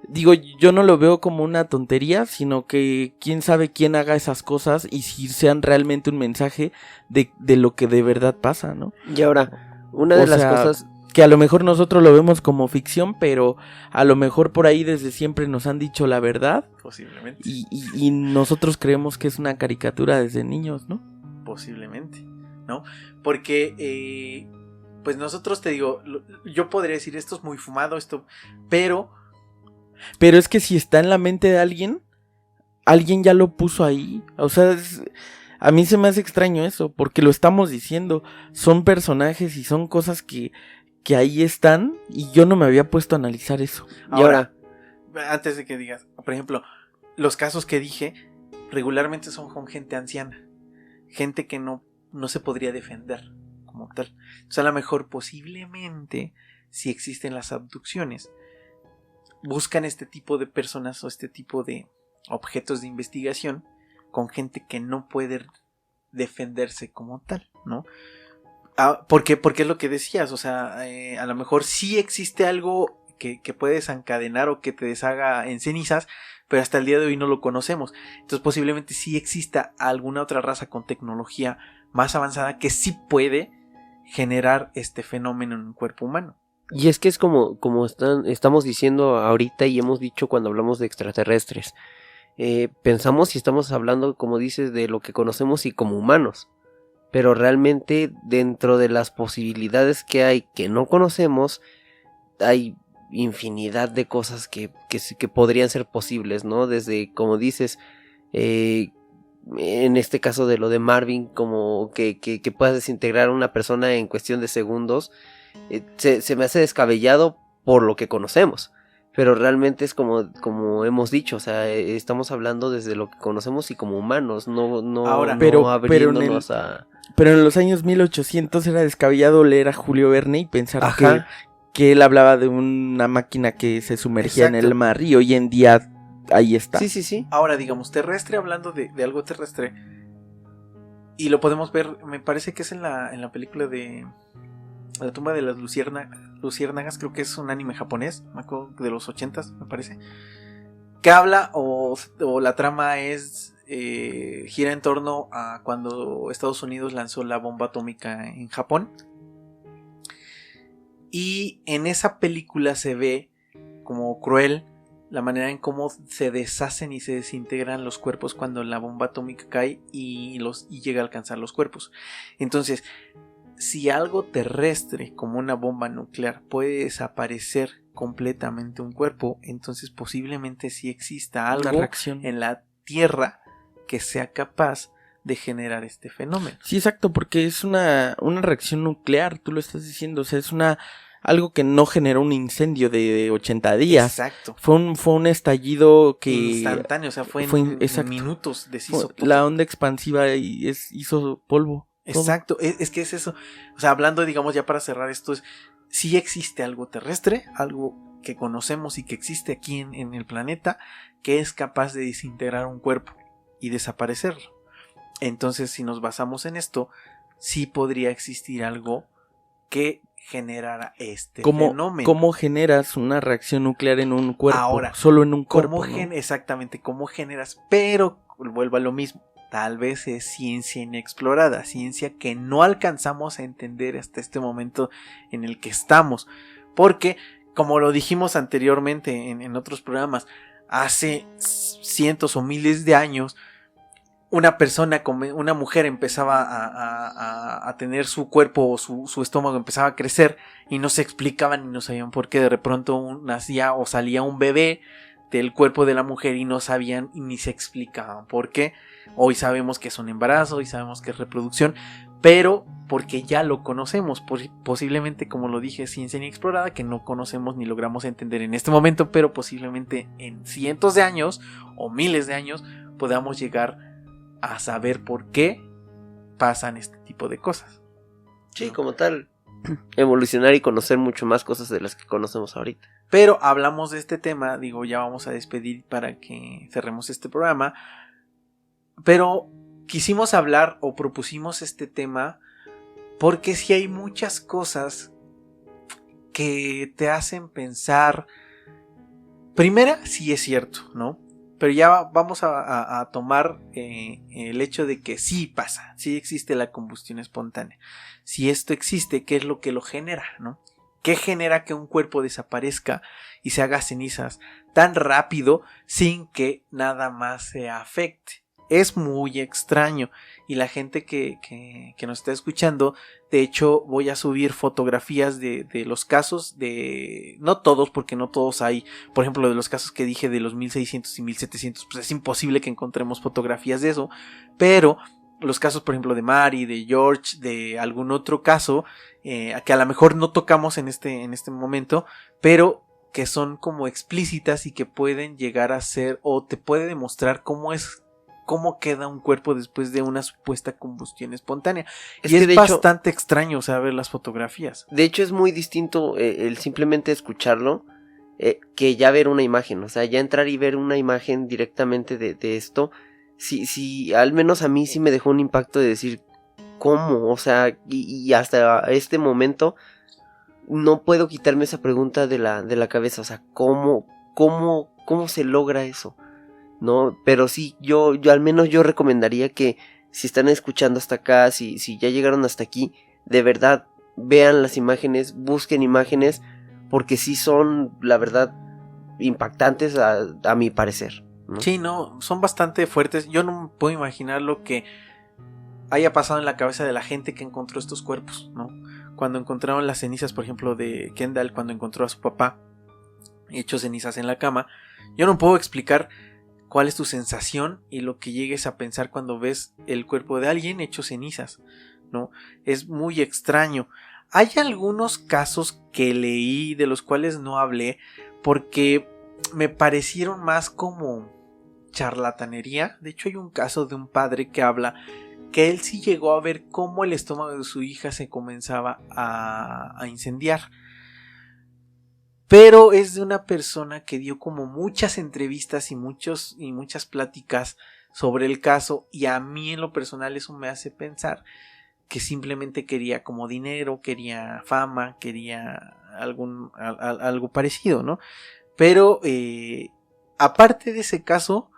digo, yo no lo veo como una tontería, sino que quién sabe quién haga esas cosas y si sean realmente un mensaje de lo que de verdad pasa, ¿no?
Y ahora, una de las cosas
que a lo mejor nosotros lo vemos como ficción, pero a lo mejor por ahí desde siempre nos han dicho la verdad.
Posiblemente.
Y nosotros creemos que es una caricatura desde niños, ¿no?
Posiblemente, ¿no? Porque, pues nosotros te digo, yo podría decir esto es muy fumado, pero
es que si está en la mente de alguien ya lo puso ahí. O sea, a mí se me hace extraño eso, porque lo estamos diciendo. Son personajes y son cosas que ahí están y yo no me había puesto a analizar eso.
Y ahora, antes de que digas, por ejemplo, los casos que dije regularmente son con gente anciana, gente que no se podría defender como tal. Entonces a lo mejor posiblemente si existen las abducciones buscan este tipo de personas o este tipo de objetos de investigación con gente que no puede defenderse como tal, ¿no? Porque es lo que decías, o sea, a lo mejor sí existe algo que puede desencadenar o que te deshaga en cenizas, pero hasta el día de hoy no lo conocemos. Entonces posiblemente sí exista alguna otra raza con tecnología más avanzada que sí puede generar este fenómeno en un cuerpo humano.
Y es que es como estamos diciendo ahorita y hemos dicho cuando hablamos de extraterrestres. Pensamos y estamos hablando, como dices, de lo que conocemos y como humanos. Pero realmente dentro de las posibilidades que hay que no conocemos, hay infinidad de cosas que podrían ser posibles, ¿no? Desde, como dices, en este caso de lo de Marvin, como que puedas desintegrar a una persona en cuestión de segundos, se me hace descabellado por lo que conocemos. Pero realmente es como hemos dicho, o sea, estamos hablando desde lo que conocemos y como humanos,
pero
abriéndonos a...
Pero en los años 1800 era descabellado leer a Julio Verne y pensar que él hablaba de una máquina que se sumergía en el mar y hoy en día ahí está.
Sí.
Ahora, digamos, terrestre, hablando de algo terrestre, y lo podemos ver, me parece que es en la película de La tumba de las luciérnagas, creo que es un anime japonés, me acuerdo, de los 80s, me parece, que habla o la trama gira en torno a cuando Estados Unidos lanzó la bomba atómica en Japón. Y en esa película se ve como cruel la manera en cómo se deshacen y se desintegran los cuerpos cuando la bomba atómica cae y llega a alcanzar los cuerpos. Entonces, si algo terrestre como una bomba nuclear puede desaparecer completamente un cuerpo, entonces posiblemente sí exista algo en la Tierra que sea capaz de generar este fenómeno.
Sí, exacto, porque es una reacción nuclear, tú lo estás diciendo, o sea, es algo que no generó un incendio de 80 días.
Exacto.
Fue un estallido que...
instantáneo, o sea, fue en minutos deshizo todo.
La onda expansiva hizo polvo.
Exacto, es que es eso. O sea, hablando, digamos, ya para cerrar esto, sí existe algo terrestre, algo que conocemos y que existe aquí en el planeta, que es capaz de desintegrar un cuerpo y desaparecerlo. Entonces, si nos basamos en esto, sí podría existir algo que generara este fenómeno.
¿Cómo generas una reacción nuclear en un cuerpo?
Ahora,
solo en un cuerpo, ¿no?
Exactamente, ¿cómo generas? Pero vuelvo a lo mismo. Tal vez es ciencia inexplorada, ciencia que no alcanzamos a entender hasta este momento en el que estamos. Porque, como lo dijimos anteriormente en otros programas, hace cientos o miles de años, una mujer empezaba a tener su cuerpo o su estómago empezaba a crecer y no se explicaban ni no sabían por qué. De pronto nacía o salía un bebé del cuerpo de la mujer y no sabían ni se explicaban por qué. Hoy sabemos que es un embarazo, hoy sabemos que es reproducción, pero porque ya lo conocemos, posiblemente, como lo dije, ciencia inexplorada que no conocemos ni logramos entender en este momento, pero posiblemente en cientos de años o miles de años podamos llegar a saber por qué pasan este tipo de cosas.
Sí, ¿no? Como tal, evolucionar y conocer mucho más cosas de las que conocemos ahorita.
Pero hablamos de este tema, digo, ya vamos a despedir para que cerremos este programa, pero quisimos hablar o propusimos este tema porque sí hay muchas cosas que te hacen pensar. Primera, sí es cierto, ¿no? Pero ya vamos a tomar el hecho de que sí pasa, sí existe la combustión espontánea. Si esto existe, ¿qué es lo que lo genera, no? ¿Qué genera que un cuerpo desaparezca y se haga cenizas tan rápido sin que nada más se afecte? Es muy extraño y la gente que nos está escuchando, de hecho voy a subir fotografías de los casos de, no todos porque no todos hay, por ejemplo de los casos que dije de los 1600 y 1700, pues es imposible que encontremos fotografías de eso, pero los casos por ejemplo de Mary, de George, de algún otro caso que a lo mejor no tocamos en este momento, pero que son como explícitas y que pueden llegar a ser o te puede demostrar cómo queda un cuerpo después de una supuesta combustión espontánea. Y es bastante extraño, o sea, ver las fotografías.
De hecho, es muy distinto el simplemente escucharlo que ya ver una imagen. O sea, ya entrar y ver una imagen directamente de esto. Sí, al menos a mí sí me dejó un impacto de decir, ¿cómo? O sea, y hasta este momento no puedo quitarme esa pregunta de la cabeza. O sea, ¿cómo se logra eso? No, pero sí, yo al menos yo recomendaría que si están escuchando hasta acá, si ya llegaron hasta aquí, de verdad vean las imágenes, busquen imágenes, porque sí son, la verdad, impactantes a mi parecer, ¿no?
Sí, no, son bastante fuertes. Yo no puedo imaginar lo que haya pasado en la cabeza de la gente que encontró estos cuerpos, ¿no? Cuando encontraron las cenizas, por ejemplo, de Kendall, cuando encontró a su papá hecho cenizas en la cama, yo no puedo explicar cuál es tu sensación y lo que llegues a pensar cuando ves el cuerpo de alguien hecho cenizas, ¿no? Es muy extraño. Hay algunos casos que leí de los cuales no hablé porque me parecieron más como charlatanería. De hecho hay un caso de un padre que habla que él sí llegó a ver cómo el estómago de su hija se comenzaba a incendiar. Pero es de una persona que dio como muchas entrevistas y muchas pláticas sobre el caso, y a mí en lo personal eso me hace pensar que simplemente quería como dinero, quería fama, quería algo parecido, ¿no? Pero aparte de ese caso,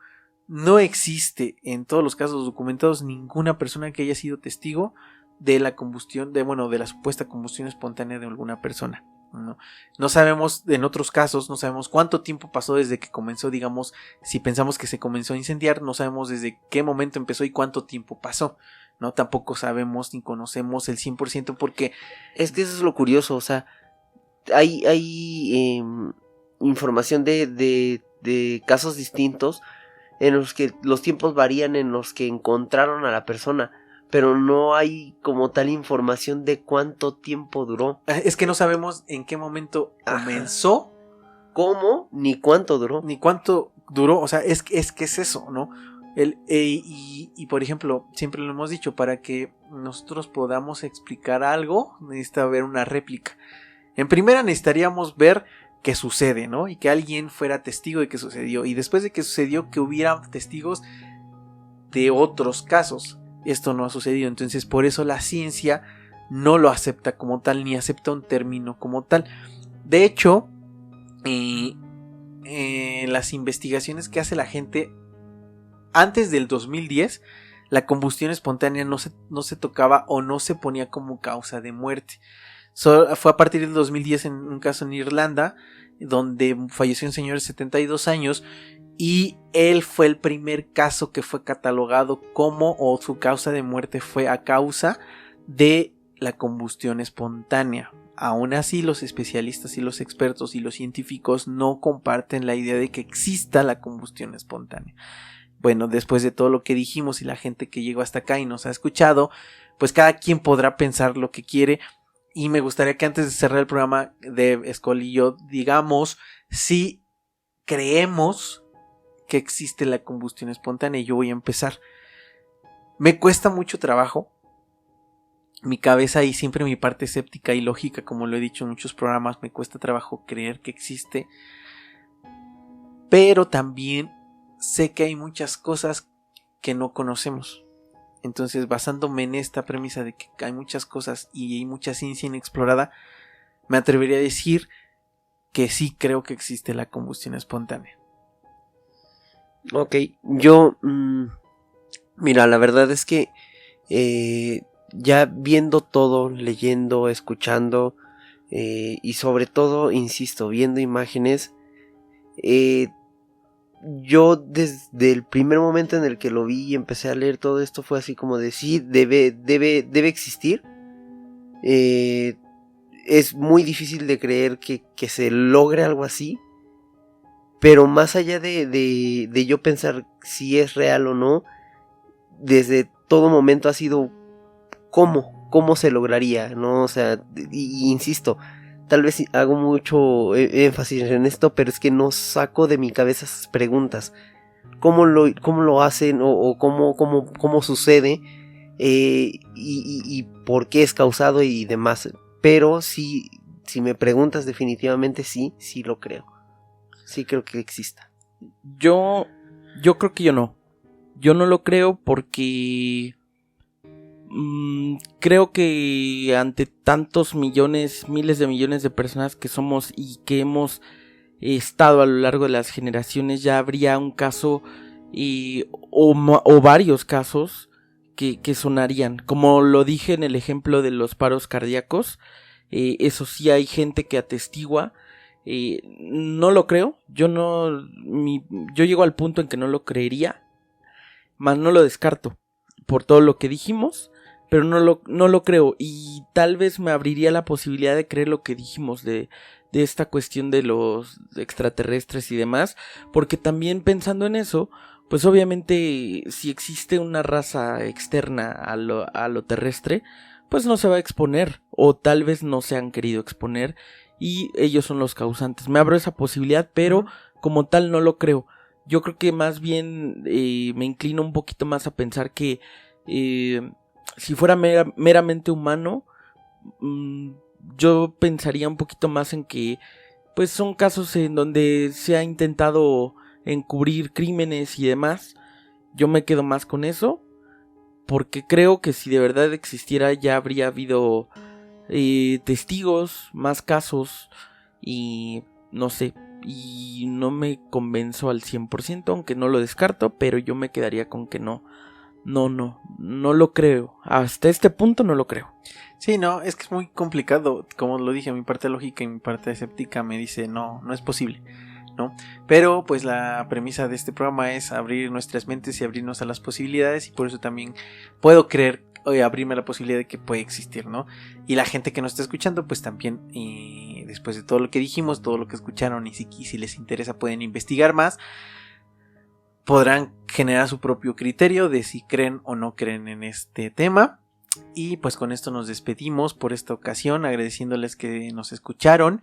no existe en todos los casos documentados ninguna persona que haya sido testigo de la combustión, de la supuesta combustión espontánea de alguna persona. No sabemos, en otros casos, no sabemos cuánto tiempo pasó desde que comenzó, digamos, si pensamos que se comenzó a incendiar, no sabemos desde qué momento empezó y cuánto tiempo pasó, ¿no? Tampoco sabemos ni conocemos el 100% porque...
Es que eso es lo curioso, o sea, hay información de casos distintos en los que los tiempos varían, en los que encontraron a la persona, pero no hay como tal información de cuánto tiempo duró.
Es que no sabemos en qué momento comenzó.
¿Cómo? Ni cuánto duró.
Ni cuánto duró, o sea, es que es eso, ¿no? Y por ejemplo, siempre lo hemos dicho, para que nosotros podamos explicar algo, necesita haber una réplica. En primera necesitaríamos ver qué sucede, ¿no? Y que alguien fuera testigo de que sucedió. Y después de que sucedió, que hubiera testigos de otros casos. Esto no ha sucedido, entonces por eso la ciencia no lo acepta como tal, ni acepta un término como tal. De hecho, las investigaciones que hace la gente antes del 2010, la combustión espontánea no se tocaba o no se ponía como causa de muerte. Fue a partir del 2010 en un caso en Irlanda, donde falleció un señor de 72 años, y él fue el primer caso que fue catalogado como, o su causa de muerte fue a causa de la combustión espontánea. Aún así, los especialistas y los expertos y los científicos no comparten la idea de que exista la combustión espontánea. Bueno, después de todo lo que dijimos y la gente que llegó hasta acá y nos ha escuchado, pues cada quien podrá pensar lo que quiere. Y me gustaría que antes de cerrar el programa de Escol y yo digamos si creemos que existe la combustión espontánea. Y yo voy a empezar. Me cuesta mucho trabajo. Mi cabeza y siempre mi parte escéptica y lógica, como lo he dicho en muchos programas, me cuesta trabajo creer que existe. Pero también sé que hay muchas cosas que no conocemos. Entonces, basándome en esta premisa de que hay muchas cosas y hay mucha ciencia inexplorada, me atrevería a decir que sí creo que existe la combustión espontánea.
Ok, yo... mira, la verdad es que ya viendo todo, leyendo, escuchando y sobre todo, insisto, viendo imágenes, yo desde el primer momento en el que lo vi y empecé a leer todo esto fue así como de sí, debe existir. Es muy difícil de creer que se logre algo así. Pero más allá de yo pensar si es real o no, desde todo momento ha sido cómo se lograría, ¿no? O sea, insisto, tal vez hago mucho énfasis en esto, pero es que no saco de mi cabeza esas preguntas. ¿Cómo lo hacen o cómo sucede? Y por qué es causado y demás. Pero si me preguntas, definitivamente sí lo creo. Sí creo que exista.
Yo creo que yo no. Yo no lo creo porque creo que ante tantos millones, miles de millones de personas que somos y que hemos estado a lo largo de las generaciones, ya habría un caso o varios casos que sonarían. Como lo dije en el ejemplo de los paros cardíacos, eso sí hay gente que atestigua. No lo creo, yo llego al punto en que no lo creería, más no lo descarto por todo lo que dijimos, pero no lo creo, y tal vez me abriría la posibilidad de creer lo que dijimos de esta cuestión de los extraterrestres y demás, porque también pensando en eso, pues obviamente si existe una raza externa a lo terrestre, pues no se va a exponer, o tal vez no se han querido exponer y ellos son los causantes. Me abro esa posibilidad, pero como tal no lo creo. Yo creo que más bien me inclino un poquito más a pensar que si fuera meramente humano, yo pensaría un poquito más en que pues son casos en donde se ha intentado encubrir crímenes y demás. Yo me quedo más con eso, porque creo que si de verdad existiera ya habría habido testigos, más casos, y no sé, y no me convenzo al 100%, aunque no lo descarto, pero yo me quedaría con que no lo creo, hasta este punto no lo creo.
Sí, no, es que es muy complicado, como lo dije, mi parte lógica y mi parte escéptica me dice no es posible, ¿no? Pero pues la premisa de este programa es abrir nuestras mentes y abrirnos a las posibilidades, y por eso también puedo creer, abrirme a la posibilidad de que puede existir, ¿no? Y la gente que nos está escuchando, pues también, después de todo lo que dijimos, todo lo que escucharon, y si les interesa pueden investigar más, podrán generar su propio criterio de si creen o no creen en este tema. Y pues con esto nos despedimos por esta ocasión, agradeciéndoles que nos escucharon.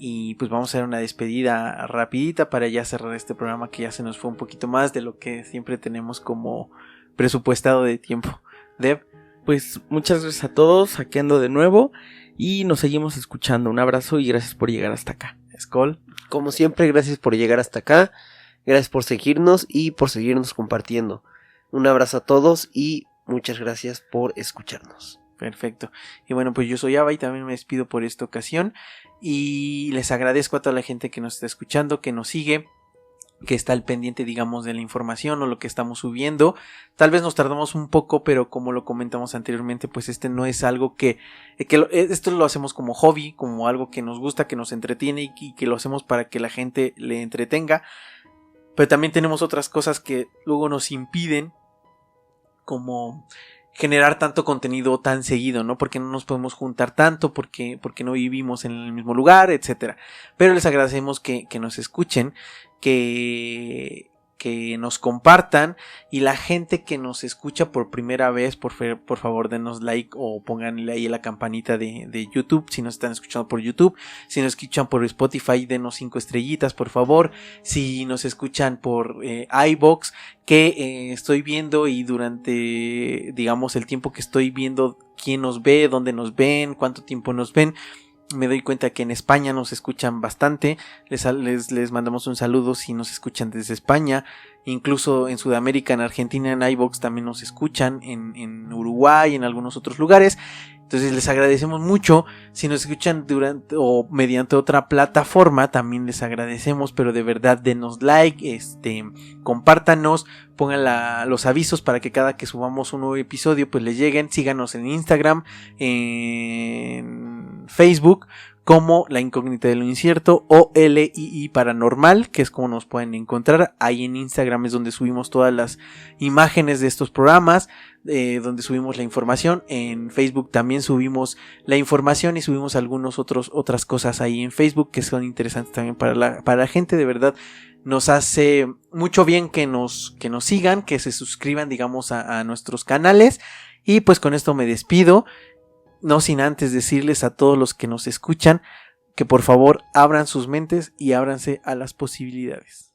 Y pues vamos a hacer una despedida rapidita para ya cerrar este programa, que ya se nos fue un poquito más de lo que siempre tenemos como presupuestado de tiempo. Dev.
Pues muchas gracias a todos, aquí ando de nuevo y nos seguimos escuchando. Un abrazo y gracias por llegar hasta acá.
Skull.
Como siempre, gracias por llegar hasta acá. Gracias por seguirnos y por seguirnos compartiendo. Un abrazo a todos y muchas gracias por escucharnos.
Perfecto. Y bueno, pues yo soy Ava y también me despido por esta ocasión. Y les agradezco a toda la gente que nos está escuchando, que nos sigue, que está al pendiente, digamos, de la información o lo que estamos subiendo. Tal vez nos tardamos un poco, pero como lo comentamos anteriormente, pues este no es algo esto lo hacemos como hobby, como algo que nos gusta, que nos entretiene y que lo hacemos para que la gente le entretenga. Pero también tenemos otras cosas que luego nos impiden, como generar tanto contenido tan seguido, ¿no? Porque no nos podemos juntar tanto, porque no vivimos en el mismo lugar, etcétera. Pero les agradecemos que nos escuchen, que nos compartan, y la gente que nos escucha por primera vez, por favor denos like o pónganle ahí la campanita de YouTube si nos están escuchando por YouTube. Si nos escuchan por Spotify, denos 5 estrellitas por favor. Si nos escuchan por iVoox, que estoy viendo, y durante, digamos, el tiempo que estoy viendo quién nos ve, dónde nos ven, cuánto tiempo nos ven, me doy cuenta que en España nos escuchan bastante. Les mandamos un saludo si nos escuchan desde España. Incluso en Sudamérica, en Argentina, en iVoox también nos escuchan. En Uruguay, en algunos otros lugares. Entonces les agradecemos mucho. Si nos escuchan durante o mediante otra plataforma, también les agradecemos. Pero de verdad, denos like, compártanos, pongan los avisos para que cada que subamos un nuevo episodio pues les lleguen. Síganos en Instagram, en Facebook, como La Incógnita de lo Incierto o LII Paranormal, que es como nos pueden encontrar. Ahí en Instagram es donde subimos todas las imágenes de estos programas, donde subimos la información. En Facebook también subimos la información y subimos otras cosas ahí en Facebook que son interesantes también para la gente. De verdad nos hace mucho bien que nos sigan, que se suscriban, digamos, a nuestros canales. Y pues con esto me despido, no sin antes decirles a todos los que nos escuchan que por favor abran sus mentes y ábranse a las posibilidades.